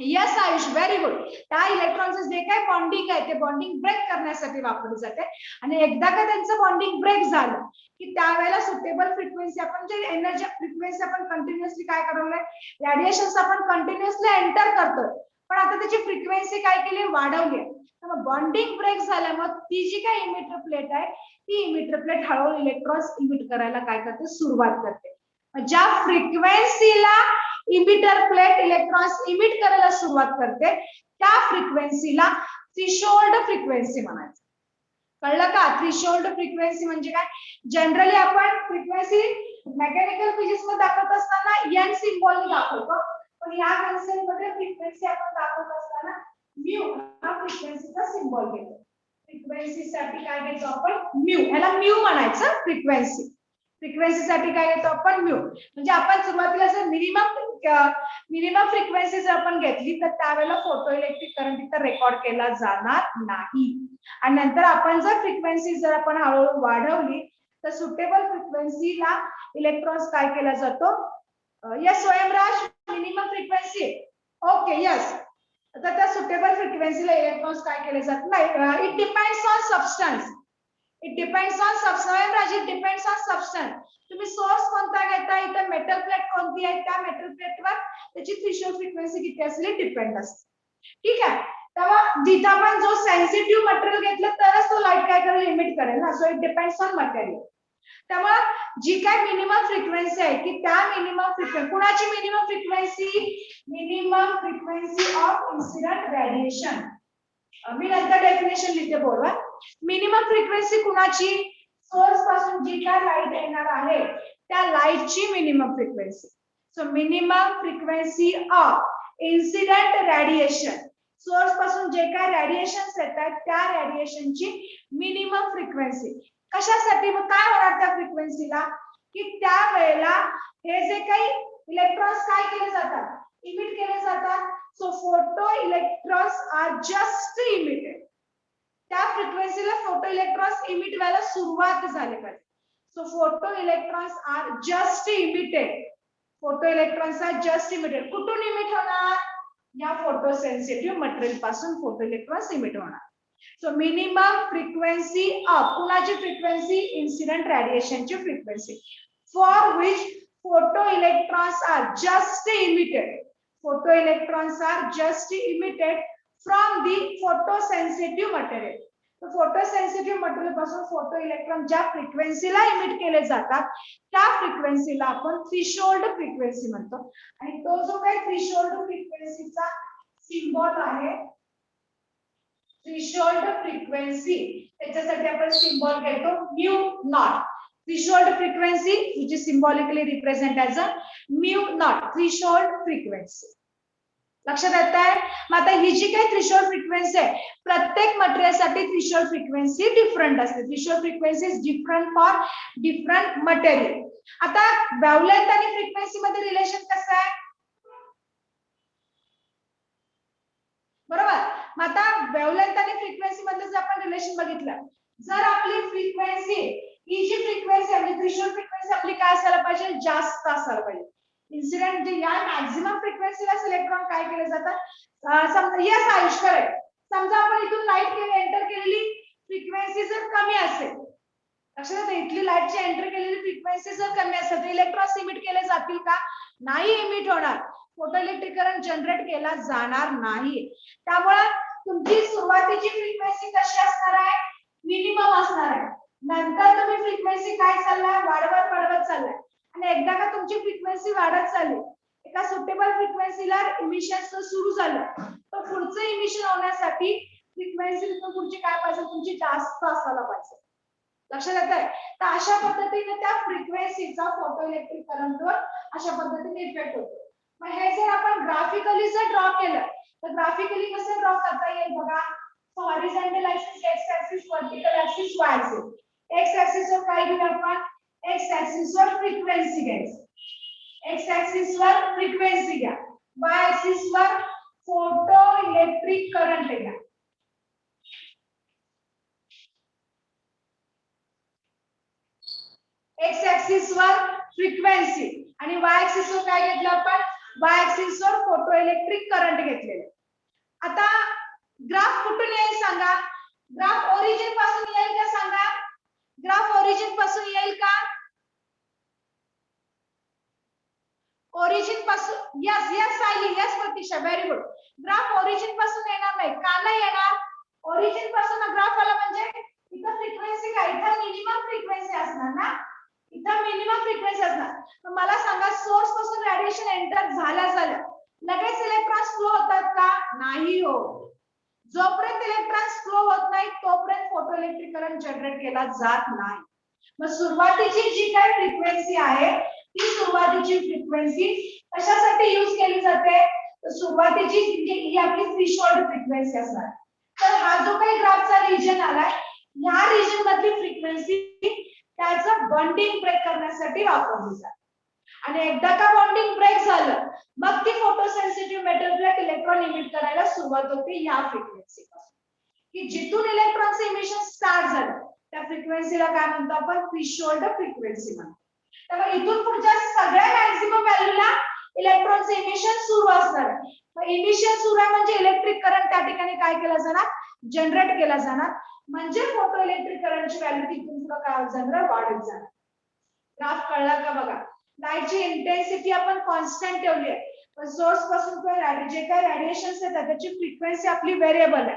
यस आयुष व्हेरी गुड, त्या इलेक्ट्रॉनचं जे काही बॉन्डिंग आहे ते बॉन्डिंग ब्रेक करण्यासाठी वापरली जाते. आणि एकदा का त्यांचं बॉन्डिंग ब्रेक झालं की त्यावेळेला सुटेबल फ्रिक्वेन्सी आपण जे एनर्जी फ्रिक्वेन्सी आपण कंटिन्युअसली काय करतोय, रेडिएशन आपण कंटिन्युअसली एंटर करतोय, पण आता त्याची फ्रिक्वेन्सी काय केली, वाढवली. तर मग बॉन्डिंग ब्रेक झाल्या मग ती जी काही इमिटर प्लेट आहे ती इमिटर प्लेट हळूहळू इलेक्ट्रॉन्स इमिट करायला काय करते, सुरुवात करते. ज्या फ्रिक्वेन्सीला इमिटर प्लेट इलेक्ट्रॉन्स इमिट करायला सुरुवात करते त्या फ्रिक्वेन्सीला थ्रेशोल्ड फ्रिक्वेन्सी म्हणायचं. कळलं का? थ्रेशोल्ड फ्रिक्वेन्सी म्हणजे काय? जनरली आपण फ्रिक्वेन्सी मेकॅनिकल फिजिक्स मध्ये दाखवत असताना एन सिम्बॉल दाखवतो, पण या कन्सेप्ट मध्ये फ्रिक्वेन्सी आपण दाखवत असताना म्यू हा फ्रिक्वेन्सीचा सिम्बॉल घेतो. फ्रिक्वेन्सी साठी काय घेतो आपण? म्यू. ह्याला म्यू म्हणायचं फ्रिक्वेन्सी. फ्रिक्वेन्सी साठी काय घेतो आपण? म्यू. म्हणजे आपण सुरुवातीला जर मिनिमम फ्रिक्वेन्सी जर आपण घेतली तर त्यावेळेला फोटो इलेक्ट्रिक करंट इथं रेकॉर्ड केला जाणार नाही. आणि नंतर आपण जर फ्रिक्वेन्सी जर आपण हळूहळू वाढवली तर सुटेबल फ्रिक्वेन्सीला इलेक्ट्रॉन्स काय केला जातो? Yes Swayamraj, minimum frequency. Okay yes. आता त्या सुटेबल फ्रिक्वेन्सीला इलेक्ट्रॉन्स काय केले जातात? नाही, it depends on substance. It depends on Swayamraj, it depends on substance. तुम्ही सोर्स कोणता घेता, इथं मेटल प्लेट कोणती आहे, त्या मेटल प्लेटवर त्याची थ्रेशोल्ड फ्रिक्वेन्सी किती असेल डिपेंड असते. ठीक आहे. तेव्हा जिथं आपण जो सेन्सिटिव्ह मटेरियल घेतलं तरच तो लाईट काय करेल? इमिट करेल ना. So it depends on material. त्यामुळे जी काय मिनिमम फ्रिक्वेन्सी आहे की त्या मिनिमम फ्रिक्वेन्सी कुणाची minimum frequency? Minimum frequency of incident radiation. मी नंतर डेफिनेशन लिहिते बोलवा. मिनिमम फ्रिक्वेन्सी कुणाची? सोर्स पासून जी काय लाईट येणार आहे त्या लाईटची minimum frequency. So minimum frequency of incident radiation. Source पासून जे काय रेडिएशन्स येतात त्या रेडिएशनची मिनिमम फ्रिक्वेन्सी. कशासाठी? मग काय होणार त्या फ्रिक्वेन्सीला? की त्या वेळेला हे जे काही इलेक्ट्रॉन्स काय केले जातात? इमिट केले जातात. So photo electrons are just emitted. त्या फ्रिक्वेन्सीला फोटो इलेक्ट्रॉन्स इमिट व्हायला सुरुवात झाली पाहिजे. So photo electrons are just emitted. Photo electrons are just emitted. कुठून इमिट होणार? या फोटो सेन्सिटिव्ह मटेरियल पासून फोटो इलेक्ट्रॉन्स इमिट होणार. सो मिनिमम फ्रिक्वेन्सी ऑफ कुणाची फ्रिक्वेन्सी? इन्सिडेंट रेडिएशनची frequency. For which photo electrons are just emitted. Photo electrons are just emitted from the photo sensitive material. तर photo sensitive material पासून photo electron ज्या फ्रिक्वेन्सीला emit केले जातात त्या फ्रिक्वेन्सीला आपण थ्रेशोल्ड फ्रिक्वेन्सी म्हणतो. आणि तो जो काही थ्रेशोल्ड फ्रिक्वेन्सीचा सिम्बॉल आहे थ्रेशोल्ड फ्रिक्वेन्सी त्याच्यासाठी आपण सिम्बॉल घेतो mu naught. Threshold frequency which is symbolically represent as a mu naught. Threshold frequency लक्षात येत आहे? मग आता ही जी काही थ्रेशोल्ड फ्रिक्वेन्सी आहे प्रत्येक मटेरियलसाठी थ्रेशोल्ड फ्रिक्वेन्सी डिफरंट असते. Threshold frequency is different for different material. आता वेव्हलेंथ आणि फ्रिक्वेन्सी मध्ये रिलेशन कसं आहे? बरोबर. मग आता वेव्हलेंथ आणि फ्रिक्वेन्सी मध्ये जर आपण रिलेशन बघितलं, जर आपली फ्रिक्वेन्सी ही जी फ्रिक्वेन्सी आपली थ्रेशोल्ड फ्रिक्वेन्सी आपली काय असायला पाहिजे? जास्त असायला पाहिजे. इन्सिडेंट या मॅक्झिमम फ्रिक्वेन्सीला इलेक्ट्रॉन काय केले जातात? समजा यस आयुष करेक्ट. समजा आपण इथून लाईट एंटर केलेली फ्रिक्वेन्सी जर कमी असेल, लक्षात येतं इथली लाईटची एंटर केलेली फ्रिक्वेन्सी जर कमी असेल तर इलेक्ट्रॉन्स इमिट केले जातील का? नाही इमिट होणार. फोटो इलेक्ट्रिक करंट जनरेट केला जाणार नाही. त्यामुळे तुमची सुरुवातीची फ्रिक्वेन्सी कशी असणार आहे? मिनिमम असणार आहे. नंतर तुम्ही फ्रिक्वेन्सी काय चाललाय? वाढवत चाललाय. आणि एकदा का तुमची फ्रिक्वेन्सी वाढत चालली एका सुटेबल फ्रिक्वेन्सीला इमिशन सुरू झालं तर पुढचं इमिशन होण्यासाठी फ्रिक्वेन्सी पुढची काय पाहिजे? तुमची जास्त असायला पाहिजे. लक्षात येत आहे? तर अशा पद्धतीने त्या फ्रिक्वेन्सीचा फोटो इलेक्ट्रिक करंटवर अशा पद्धतीने इफेक्ट होतो. मग हे जर आपण ग्राफिकली जर ड्रॉ केलं तर ग्राफिकली कसं ड्रॉ करता येईल बघा. Horizontal axis x axis, vertical axis Y axis. X axis वर काय घेऊ आपण? एक्स ऍक्सिस वर फ्रिक्वेन्सी घ्यायची. एक्स ऍक्सिस वर फ्रिक्वेन्सी घ्या. वाय ऍक्सिस वर फोटो इलेक्ट्रिक करंट घ्या. एक्स ऍक्सिस वर फ्रिक्वेन्सी आणि वाय ऍक्सिस वर काय घेतलं आपण? वाय ऍक्सिस वर फोटो इलेक्ट्रिक करंट घेतलेले. आता ग्राफ कुठून येईल सांगा? ग्राफ ओरिजिन पासून येईल का सांगा? ग्राफ ओरिजिन पासून येईल का? ओरिजिन पासून यस यस सायली यस प्रतीक्षा व्हेरी गुड. ग्राफ ओरिजिन पासून येणार नाही. का नाही येणार? ओरिजिन पासून ग्राफ आला म्हणजे इथं फ्रिक्वेन्सी काय? इथं मिनिमम फ्रिक्वेन्सी असणार ना. इथं मिनिमम फ्रिक्वेन्सी असणार. मला सांगा सोर्स पासून रेडिएशन एंटर झाल्या लगेच इलेक्ट्रॉन्स फ्लो होतात का? नाही हो. जोपर्यंत इलेक्ट्रॉन्स फ्लो होत नाही तोपर्यंत फोटोइलेक्ट्रिक करंट जनरेट केला जात नाही. मग सुरुवातीची जी काही फ्रिक्वेन्सी आहे ती सुरुवातीची फ्रिक्वेन्सी कशासाठी यूज केली जाते? सुरुवातीची ही आपली थ्रेशोल्ड फ्रिक्वेन्सी असणार. तर हा जो काही ग्राफचा रिजन आलाय या रिजन मधली फ्रिक्वेन्सी त्याचं बॉन्डिंग ब्रेक करण्यासाठी वापरली जाते. आणि एकदा का बॉन्डिंग ब्रेक झालं मग ती फोटोसेन्सिटिव्ह मेटल प्लेट इलेक्ट्रॉन इमिट करायला सुरुवात होते या फ्रिक्वेन्सी पासून. की जिथून इलेक्ट्रॉनचं इमिशन स्टार्ट झालं त्या फ्रिक्वेन्सीला काय म्हणतो आपण? थ्रेशोल्ड फ्रिक्वेन्सी म्हणतो. त्यामुळे इथून पुढच्या सगळ्या मॅक्सिमम व्हॅल्यूला इलेक्ट्रॉनचं इमिशन सुरू असणार. मग इमिशन सुरू आहे म्हणजे इलेक्ट्रिक करंट त्या ठिकाणी काय केला जाणार? जनरेट केला जाणार. म्हणजे फोटो इलेक्ट्रिक करंटची व्हॅल्यू तिथून पुढे काय जाणार? वाढत जाणार. ग्राफ कळला का बघा? लाईटची इंटेन्सिटी आपण कॉन्स्टंट ठेवली आहे पण सोर्स पासून जे काही रेडिएशन्स येतात त्याची फ्रिक्वेन्सी आपली व्हेरिएबल आहे.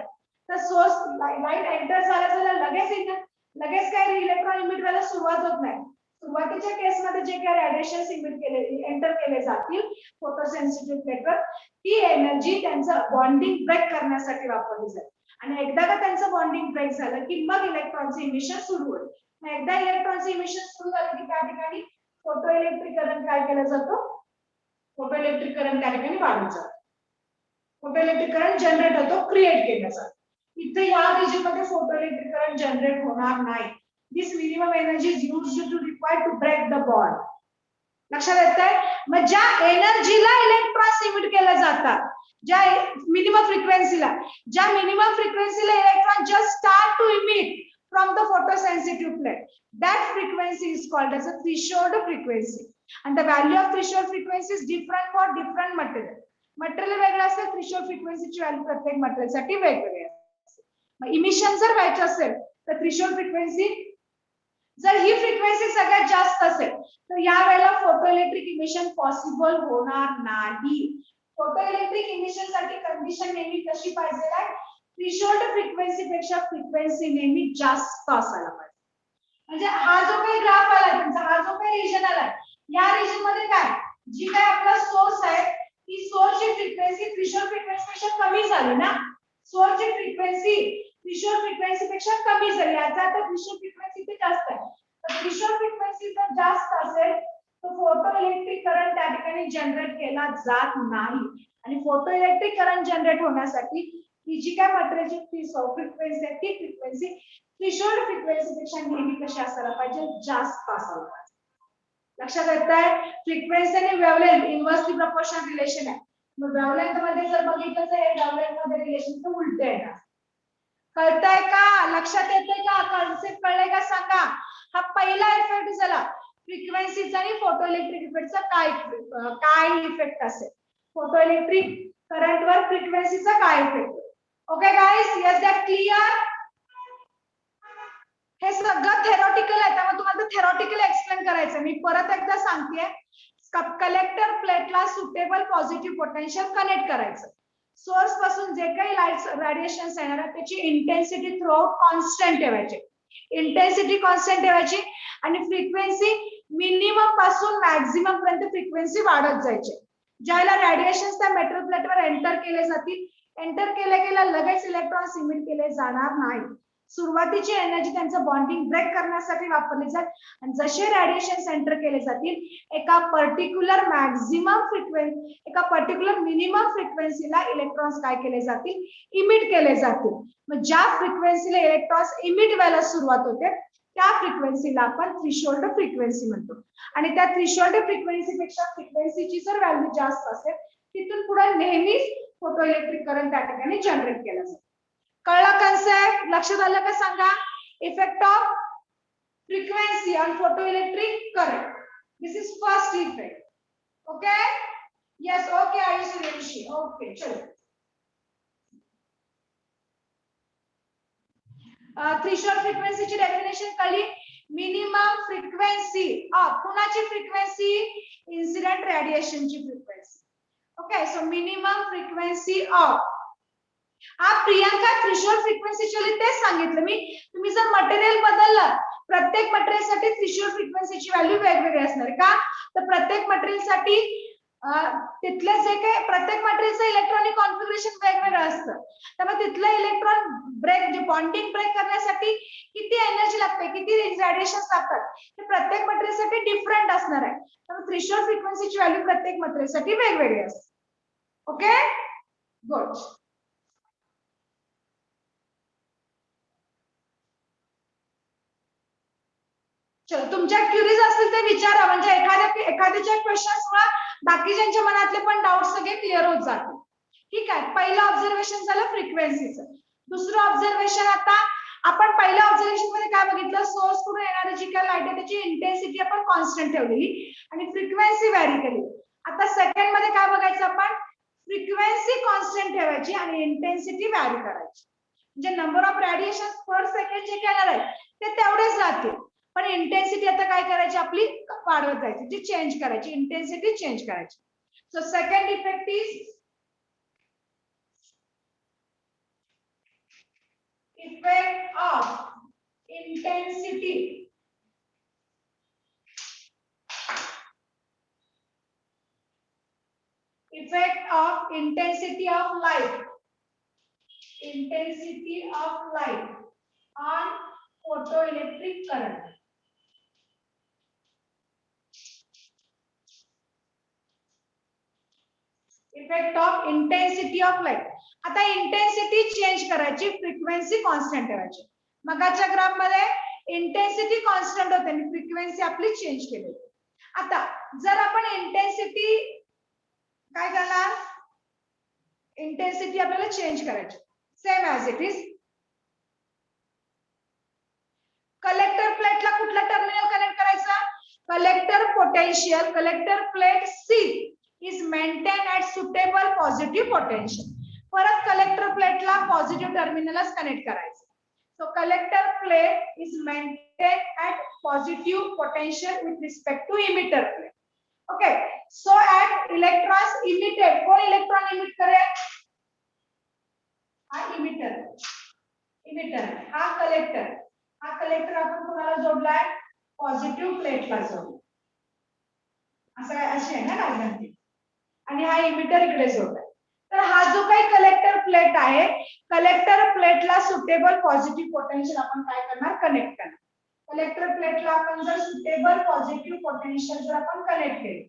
तर सोर्स लाईट एंटर झाल्या लगेच काही इलेक्ट्रॉन इमिट व्हायला सुरुवात होत नाही. सुरुवातीच्या केसमध्ये जे काही रेडिएशन्स एंटर केले जातील फोटोसेन्सिटिव्ह प्लेटवर ती एनर्जी त्यांचं बॉन्डिंग ब्रेक करण्यासाठी वापरली जाते. आणि एकदा का त्यांचं बॉन्डिंग ब्रेक झालं की मग इलेक्ट्रॉनचं इमिशन सुरू होईल. मग एकदा इलेक्ट्रॉनचं इमिशन सुरू झालं की त्या ठिकाणी फोटो इलेक्ट्रिक करंट काय केला जातो? फोटो इलेक्ट्रिक करंट त्या ठिकाणी वाढत जातो. फोटो इलेक्ट्रिक करंट जनरेट होतो, क्रिएट केला जातो. इथे या रिजन मध्ये फोटो इलेक्ट्रिक करंट जनरेट होणार नाही. This minimum energy is used to required to break the bond. लक्षात येतंय? मग ज्या एनर्जीला इलेक्ट्रॉन्स इमिट केले जातात ज्या मिनिमम फ्रिक्वेन्सीला electron just start to emit from the photosensitive plate, that frequency is called as a threshold frequency, and the value of threshold frequency is different for different material वेगळं असेल threshold frequency ची value प्रत्येक material साठी वेगवेगळी असते. मग emission जर व्हायचं असेल तर threshold frequency जर ही फ्रिक्वेन्सी सगळ्यात जास्त असेल तर या वेळेला फोटो इलेक्ट्रिक इमिशन पॉसिबल होणार नाही. फोटो इलेक्ट्रिक इमिशन साठी कंडिशन नेहमी कशी पाहिजे आहे? थ्रेशोल्ड फ्रिक्वेन्सी पेक्षा फ्रिक्वेन्सी नेहमी जास्त असायला पाहिजे. म्हणजे हा जो काही ग्राफ आला तुमचा हा जो काही रिजन आला या रिजन मध्ये काय जी काय आपला सोर्स आहे ती सोर्सची फ्रिक्वेन्सी थ्रेशोल्ड फ्रिक्वेन्सी पेक्षा कमी झाली ना. सोर्सची फ्रिक्वेन्सी थ्रेशोल्ड फ्रिक्वेन्सी पेक्षा कमी झाली. याचा अर्थ थ्रेशोल्ड फ्रिक्वेन्सी ते जास्त आहे. तर थ्रेशोल्ड फ्रिक्वेन्सी जर जास्त असेल तर फोटो इलेक्ट्रिक करंट त्या ठिकाणी जनरेट केला जात नाही. आणि फोटो इलेक्ट्रिक करंट जनरेट होण्यासाठी ही जी काय मटेरियलची फ्रिक्वेन्सी आहे ती फ्रिक्वेन्सी थ्रेशोल्ड फ्रिक्वेन्सी पेक्षा नेहमी कशी असायला पाहिजे? जास्त असायला पाहिजे. लक्षात येतंय? फ्रिक्वेन्सी आणि वेव्हलेंथ इन्व्हर्सली प्रपोर्शनल रिलेशन आहे. मग वेव्हलेंथ मध्ये जर बघितलं तर हे वेव्हलेंथ मध्ये रिलेशन तर उलट येणार. कळतंय का? लक्षात येतंय का? कन्सेप्ट कळलंय का सांगा? हा पहिला इफेक्ट झाला फ्रिक्वेन्सीचा आणि फोटो इलेक्ट्रिक इफेक्टचा काय इफेक्ट असेल? फोटो इलेक्ट्रिक करंट वर फ्रिक्वेन्सीचा काय effect? Okay guys, yes that clear? हे सगळं थेरॉटिकल आहे त्यामुळे तुम्हाला थेरॉटिकल एक्सप्लेन करायचं. मी परत एकदा सांगते कलेक्टर प्लेटला सुटेबल पॉझिटिव्ह पोटेन्शियल कनेक्ट करायचं. सोर्स पासून जे काही लाईट रेडिएशन्स येणार आहेत त्याची इंटेन्सिटी थ्रूआउट कॉन्स्टंट ठेवायची. इंटेन्सिटी कॉन्स्टंट ठेवायची आणि फ्रिक्वेन्सी मिनिमम पासून मॅक्झिमम पर्यंत फ्रिक्वेन्सी वाढत जायची. ज्याला रेडिएशन्स त्या मेटल प्लेटवर एंटर केले जातील एंटर केल्या लगेच इलेक्ट्रॉन्स इमिट केले जाणार नाही. सुरुवातीची एनर्जी त्यांचं बॉन्डिंग ब्रेक करण्यासाठी वापरली जाते आणि जसे रेडिएशन्स एंटर केले जातील एका पर्टिक्युलर मॅक्झिमम फ्रिक्वेन्सी एका पर्टिक्युलर मिनिमम फ्रिक्वेन्सीला इलेक्ट्रॉन्स काय केले जातील? इमिट केले जातील. मग ज्या फ्रिक्वेन्सीला इलेक्ट्रॉन्स इमिट व्हायला सुरुवात होते त्या फ्रिक्वेन्सीला आपण थ्रेशोल्ड फ्रिक्वेन्सी म्हणतो. आणि त्या थ्रेशोल्ड फ्रिक्वेन्सी पेक्षा फ्रिक्वेन्सीची जर व्हॅल्यू जास्त असेल तिथून पुढे नेहमीच फोटो इलेक्ट्रिक करंट त्या ठिकाणी जनरेट केला जातो. कळला कन्सेप्ट? लक्षात आलं का सांगा? Effect of frequency on photo electric current. This is first effect. Okay, yes, okay Ayushi, okay चलो. थ्रेशोल्ड फ्रिक्वेन्सीची डेफिनेशन कळली. मिनिमम फ्रिक्वेन्सी ऑफ कुणाची फ्रिक्वेन्सी? इन्सिडेंट रेडिएशनची frequency. Okay, so minimum frequency of Priyanka threshold frequency तेच सांगितलं मी. तुम्ही जर मटेरियल बदललं प्रत्येक मटेरियलसाठी थ्रेशोल्ड फ्रिक्वेन्सीची व्हॅल्यू वेगवेगळी असणार आहे का, तर प्रत्येक मटेरियलसाठी तिथले जे काही प्रत्येक मटेरियलचं इलेक्ट्रॉनिक कॉन्फिगरेशन वेगवेगळं असतं, त्यामुळे तिथलं इलेक्ट्रॉन ब्रेक जे बॉन्डिंग ब्रेक करण्यासाठी किती एनर्जी लागते, किती रेडिएशन लागतात, हे प्रत्येक मटेरियलसाठी डिफरंट असणार आहे. त्यामुळे थ्रेशोल्ड फ्रिक्वेन्सीची व्हॅल्यू प्रत्येक मटेरियलसाठी वेगवेगळी असते. Okay, good. चलो, तुमच्या क्युरीज असतील ते विचारा, म्हणजे एखाद्याच्या क्वेश्चन्समुळे बाकीच्यांच्या मनातले पण डाऊट सगळे क्लिअर होत जातील. ठीक आहे, पहिलं ऑब्झर्वेशन झालं फ्रिक्वेन्सीचं. दुसरं ऑब्झर्वेशन, आता आपण पहिल्या ऑब्झर्वेशन मध्ये काय बघितलं, सोर्स कडून येणारी जी काय लाईट आहे त्याची इंटेन्सिटी आपण कॉन्स्टंट ठेवलेली आणि फ्रिक्वेन्सी व्हॅरी केली. आता सेकंड मध्ये काय बघायचं, आपण फ्रिक्वेन्सी कॉन्स्टंट ठेवायची आणि इंटेन्सिटी व्हॅरी करायची. म्हणजे number of radiation per second जे येणार आहे ते तेवढेच राहतील, पण इंटेन्सिटी आता काय करायची, आपली वाढवत जायची, जी चेंज करायची, इंटेन्सिटी चेंज करायची. So second effect is effect of intensity effect of intensity of light on photoelectric current. Effect of intensity of light. आता इंटेन्सिटी चेंज करायची, फ्रिक्वेन्सी कॉन्स्टंट ठेवायची. मगाच्या ग्राफ मध्ये इंटेन्सिटी कॉन्स्टंट होते आणि फ्रिक्वेन्सी आपली change केली. आता जर आपण इंटेन्सिटी काय करणार, इंटेन्सिटी आपल्याला चेंज करायची, same as it is. Collector प्लेटला कुठला टर्मिनल कनेक्ट करायचा, collector potential, collector plate C is maintain at suitable positive potential. परत कलेक्टर प्लेटला पॉझिटिव्ह टर्मिनलच कनेक्ट करायचं. So collector plate is maintain at positive potential with respect to emitter plate. Okay, so at electrons emitted, कोण electron emit करेल, हा emitter, हा collector. हा कलेक्टर आपण कोणाला जोडलाय, पॉझिटिव्ह प्लेटला जोडला, असं अशी आहे ना डायग्राम, आणि हा इमिटर इकडे जोडलाय. तर हा जो काही कलेक्टर प्लेट आहे, कलेक्टर प्लेटला सुटेबल पॉझिटिव्ह पोटेन्शियल आपण काय करणार, कनेक्ट करणार. कलेक्टर प्लेटला आपण जर सुटेबल पॉझिटिव्ह पोटेन्शियल जर आपण कनेक्ट केले,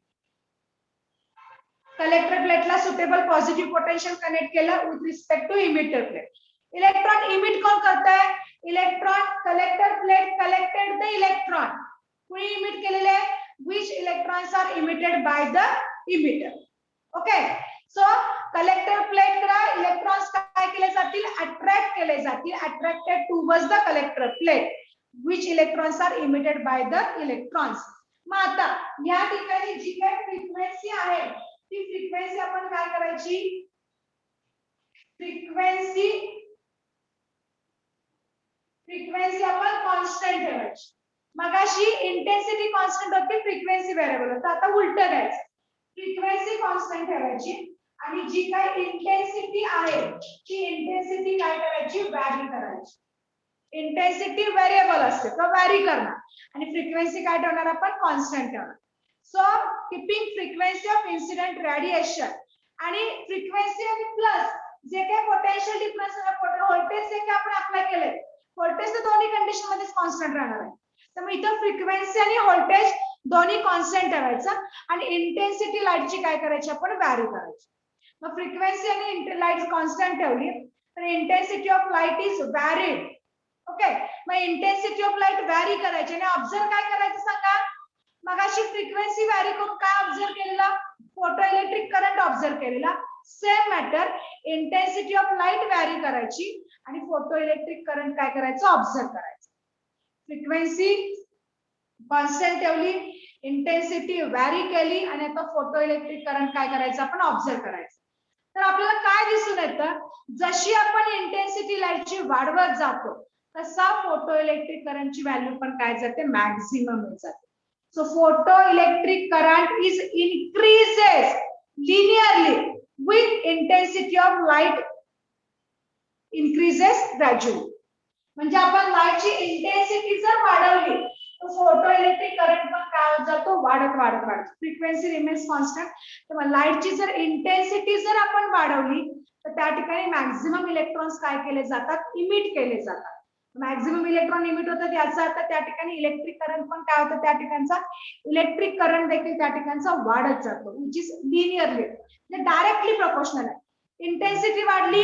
कलेक्टर प्लेटला सुटेबल पॉझिटिव्ह पोटेन्शियल कनेक्ट केलं with respect to emitter plate. Electron emit कोण करताय, electron, collector plate collected the electron, कुणी इमिट केलेले, which electrons are emitted by the emitter. Okay, so collector plate कडे electrons काय केले जातील, अट्रॅक्ट केले जातील, attracted towards the collector plate, which electrons are emitted by the electrons. मग आता या ठिकाणी जी काही फ्रिक्वेन्सी आहे ती फ्रिक्वेन्सी आपण काय करायची, फ्रिक्वेन्सी आपण कॉन्स्टंट ठेवायची. मगाशी इंटेन्सिटी कॉन्स्टंट होती, फ्रिक्वेन्सी व्हेरिएबल होता, आता उलट घ्यायचं, फ्रिक्वेन्सी कॉन्स्टंट ठेवायची आणि जी काही इंटेन्सिटी आहे ती इंटेन्सिटी काय करायची, व्हॅरी करायची. इंटेन्सिटी व्हेरिएबल असते, तो व्हॅरी करणार आणि फ्रिक्वेन्सी काय ठेवणार, आपण कॉन्स्टंट ठेवणार. So keeping frequency of incident radiation आणि फ्रिक्वेन्सी आणि प्लस जे काही पोटेन्शियल डिफरन्स व्होल्टेज जे काही आपण अप्लाय केले, व्होल्टेज तर दोन्ही कंडिशन मध्ये कॉन्स्टंट राहणार आहे. त्यामुळे इथं फ्रिक्वेन्सी आणि व्होल्टेज दोन्ही कॉन्स्टंट ठेवायचं आणि इंटेन्सिटी लाईटची काय करायची, आपण व्हॅरी करायची. मग फ्रिक्वेन्सी आणि लाईट कॉन्स्टंट ठेवली तर intensity of light is varied. Okay, मग इंटेन्सिटी ऑफ लाईट व्हॅरी करायची आणि ऑब्झर्व काय करायचं सांगा, मगाशी फ्रिक्वेन्सी व्हॅरी करून काय ऑब्झर्व केलेला, फोटो इलेक्ट्रिक करंट ऑब्झर्व केलेला. Same matter, intensity of light vary करायची आणि फोटो इलेक्ट्रिक करंट काय करायचं, ऑब्झर्व करायचं. फ्रिक्वेन्सी कॉन्स्टंट ठेवली, इंटेन्सिटी व्हॅरी केली आणि आता फोटो इलेक्ट्रिक करंट काय करायचं, आपण ऑब्झर्व करायचं. तर आपल्याला काय दिसून येतं, जशी आपण इंटेन्सिटी लाईटची वाढवत जातो तसा फोटो इलेक्ट्रिक करंटची व्हॅल्यू पण काय जाते, मॅक्झिमम जाते. So photo electric current is increases linearly with intensity of light increases gradually. म्हणजे आपण लाईटची इंटेन्सिटी जर वाढवली तर फोटो इलेक्ट्रिक करंट पण काय होत जातो, वाढत वाढत वाढत. Frequency remains constant. तर लाईटची जर इंटेन्सिटी जर आपण वाढवली तर त्या ठिकाणी मॅक्झिमम इलेक्ट्रॉन्स काय केले जातात, इमिट केले जातात. मॅक्झिमम इलेक्ट्रॉन इमिट होतात याचा अर्थ त्या ठिकाणी इलेक्ट्रिक करंट पण काय होतं, त्या ठिकाणचा इलेक्ट्रिक करंट देखील त्या ठिकाणचा वाढत जातो, विच इज लिनियरली, म्हणजे डायरेक्टली प्रोपोर्शनल आहे. इंटेन्सिटी वाढली,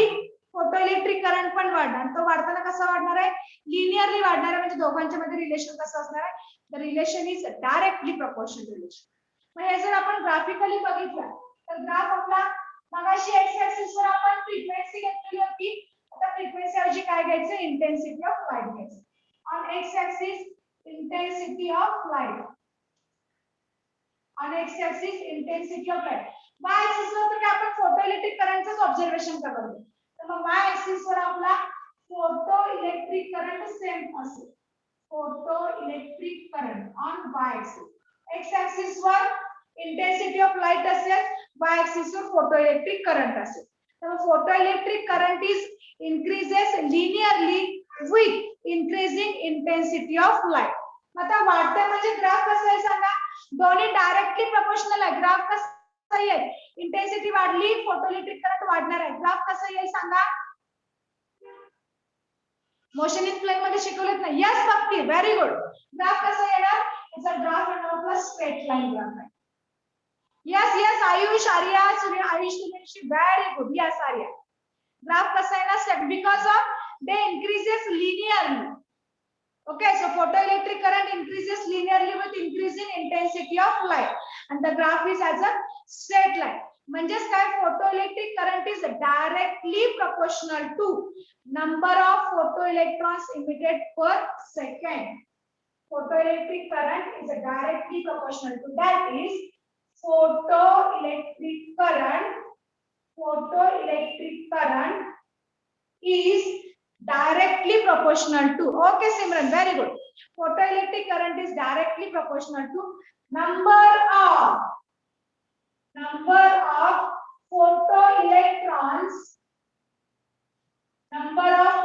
फोटो इलेक्ट्रिक करंट पण वाढणार. तो वाढताना कसा वाढणार आहे, लिनियरली वाढणार आहे. म्हणजे दोघांच्या मध्ये रिलेशन कसं असणार आहे, the relation is directly proportional relation. मग हे जर आपण ग्राफिकली बघितलं तर ग्राफ आपला मगाशी एक्स ऍक्सिस वर आपण फ्रिक्वेन्सी घेतलेली होती, आता फ्रिक्वेन्सी ऐवजी काय घ्यायचं, इंटेन्सिटी ऑफ लाइट घ्यायचं. On x axis intensity of light, on x axis intensity of light. Y axis वर तर आपण फोटो इलेक्ट्रिक करंटचं ऑब्झर्वेशन करतो. तर मग वाय ऍक्सिस वर आपला फोटो इलेक्ट्रिक करंट सेम असेल, photo electric current on Y axis. X axis वर इंटेन्सिटी ऑफ लाइट असेल, वाय ऍक्सिस वर फोटो इलेक्ट्रिक करंट असेल. तर photo electric current is increases linearly with increasing intensity of light. आता वाढते म्हणजे graph कसं आहे सांगा, दोन्ही डायरेक्टली प्रोपोर्शनल आहे. ग्राफ कसं येईल, इंटेन्सिटी वाढली फोटो इलेक्ट्रिक करंट वाढणार आहे. ग्राफ कसं येईल सांगा, मोशन इन प्लेन मध्ये शिकवलेत ना, yes Bhakti, very good. Graph कसं येणार, it's a graph and of a straight line graph आहे. Yes yes Ayush, Arya, Surya, Ayush, Suryashri, very good. Yes Arya, graph कसा आहे ना, step because of they increases linearly. Okay, so photoelectric current increases linearly with increasing intensity of light and the graph is as a straight line. म्हणजेच काय, photoelectric current is directly proportional to number of photoelectrons emitted per second. Photoelectric current is directly proportional to, that is photoelectric current is directly proportional to, okay Simran, very good. Photoelectric current is directly proportional to number of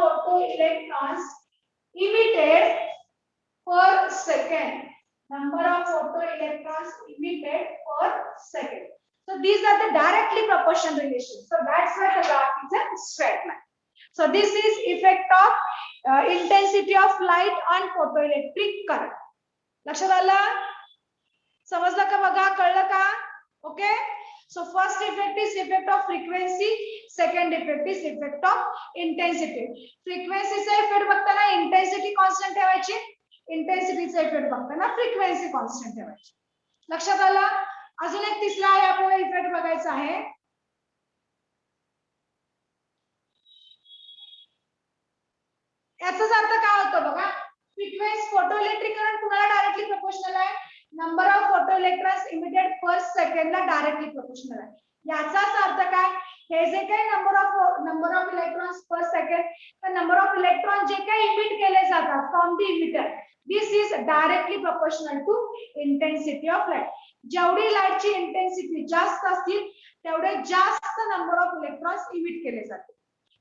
photoelectrons emitted per second. Number of photoelectrons emitted per second. So these are the directly proportional relations. So that's why the graph is a straight line. So this is effect of intensity of light on photoelectric current. लक्षात आलं, समजलं का, बघा कळलं का? Okay. So first effect is effect of frequency, second effect is effect of intensity. Frequency चा effect बघताना intensity constant ठेवायची, intensity चा effect बघताना frequency constant ठेवायची. लक्षात आलं? अजून एक तिसरा आहे आपल्याला इफेक्ट बघायचा आहे. याचाच अर्थ काय होतो बघा, फ्रिक्वेन्सी फोटोइलेक्ट्रिक करंट कुणाला डायरेक्टली प्रोपोर्शनल आहे, number of photoelectrons emitted per second ला डायरेक्टली प्रोपोर्शनल आहे. याचाच अर्थ काय, हे जे काही number of electrons per second, तर नंबर ऑफ इलेक्ट्रॉन जे काही इमिट केले जातात from the emitter, this is directly proportional to intensity of light. जेवढी लाईटची इंटेन्सिटी जास्त असतील तेवढे जास्त नंबर ऑफ इलेक्ट्रॉन्स इमिट केले जातील.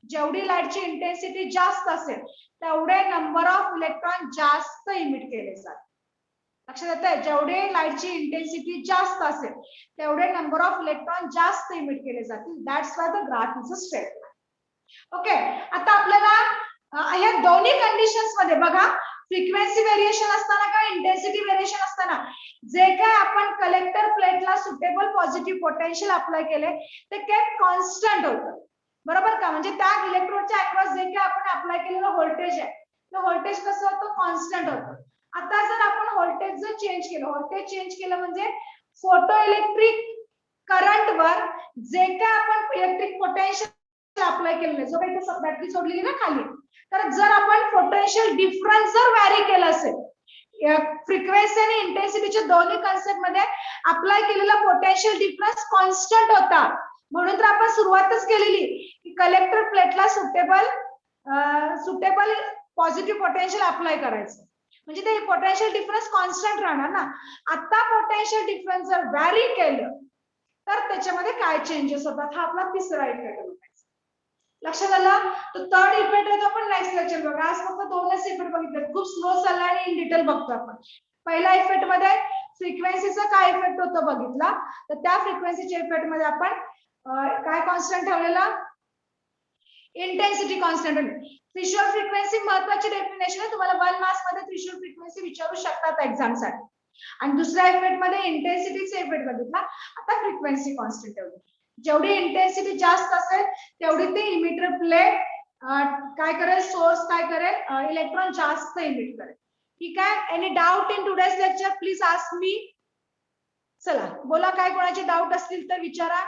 जेवढी लाईटची इंटेन्सिटी जास्त असेल तेवढे नंबर ऑफ इलेक्ट्रॉन जास्त इमिट केले जातात. लक्षात येतंय, जेवढे लाईटची इंटेन्सिटी जास्त असेल तेवढे नंबर ऑफ इलेक्ट्रॉन जास्त इमिट केले जातील. That's why the graph is a straight line. Okay, आता आपल्याला या दोन्ही कंडिशन्स मध्ये बघा, फ्रिक्वेन्सी व्हेरिएशन असताना किंवा इंटेन्सिटी व्हेरिएशन असताना जे काय आपण कलेक्टर प्लेटला सुटेबल पॉझिटिव्ह पोटेन्शियल अप्लाय केले ते केप कॉन्स्टंट होतं, बरोबर का? म्हणजे त्या इलेक्ट्रोडच्या अक्रॉस जे काय आपण अप्लाय केलेलं व्होल्टेज आहे ते व्होल्टेज कसं होतं, कॉन्स्टंट होतं. आता जर आपण व्होल्टेज जर चेंज केलं म्हणजे फोटो इलेक्ट्रिक करंट वर जे काय आपण इलेक्ट्रिक पोटेन्शियल अप्लाय केलेलं, जो काही बॅटरी सोडलेली ना खाली, तर जर आपण पोटेन्शियल डिफरन्स जर व्हॅरी केला असेल, फ्रिक्वेन्सी आणि इंटेन्सिटीच्या दोन्ही कन्सेप्ट मध्ये अप्लाय केलेला पोटेन्शियल डिफरन्स कॉन्स्टंट होता. म्हणून तर आपण सुरुवातच केलेली की कलेक्टर प्लेटला सुटेबल पॉझिटिव्ह पोटेन्शियल अप्लाय करायचं, म्हणजे ते पोटेन्शियल डिफरन्स कॉन्स्टंट राहणार ना. आता पोटेन्शियल डिफरन्स जर व्हॅरी केलं तर त्याच्यामध्ये काय चेंजेस होतात, हा आपला तिसरा इफेक्ट. लक्षात आलं? तर थर्ड इफेक्ट आहे तो आपण नेक्स्ट लेक्चर बघा. आज फक्त दोनच इफेक्ट बघितले, खूप स्लो चालला आणि इन डिटेल बघतो आपण. पहिल्या इफेक्ट मध्ये फ्रिक्वेन्सीचा काय इफेक्ट होतो बघितला, तर त्या फ्रिक्वेन्सीच्या इफेक्ट मध्ये आपण काय कॉन्स्टंट ठेवलेला, इंटेन्सिटी कॉन्स्टंट. थ्रेशोल्ड फ्रिक्वेन्सी महत्वाची डेफिनेशन आहे, तुम्हाला 1 मार्क्स मध्ये थ्रेशोल्ड फ्रिक्वेन्सी विचारू शकतात एक्झाम साठी. आणि दुसऱ्या इफेक्ट मध्ये इंटेन्सिटीचा इफेक्ट बघितला. आता फ्रिक्वेन्सी कॉन्स्टंट ठेवली. जेवढी इंटेन्सिटी जास्त असेल तेवढी ती इमिटर प्लेट काय करेल, सोर्स काय करेल, इलेक्ट्रॉन जास्त इमिट करेल. ठीक आहे. Any doubt in today's lecture please ask me. चला बोला, काय कोणाचे डाऊट असतील तर विचारा.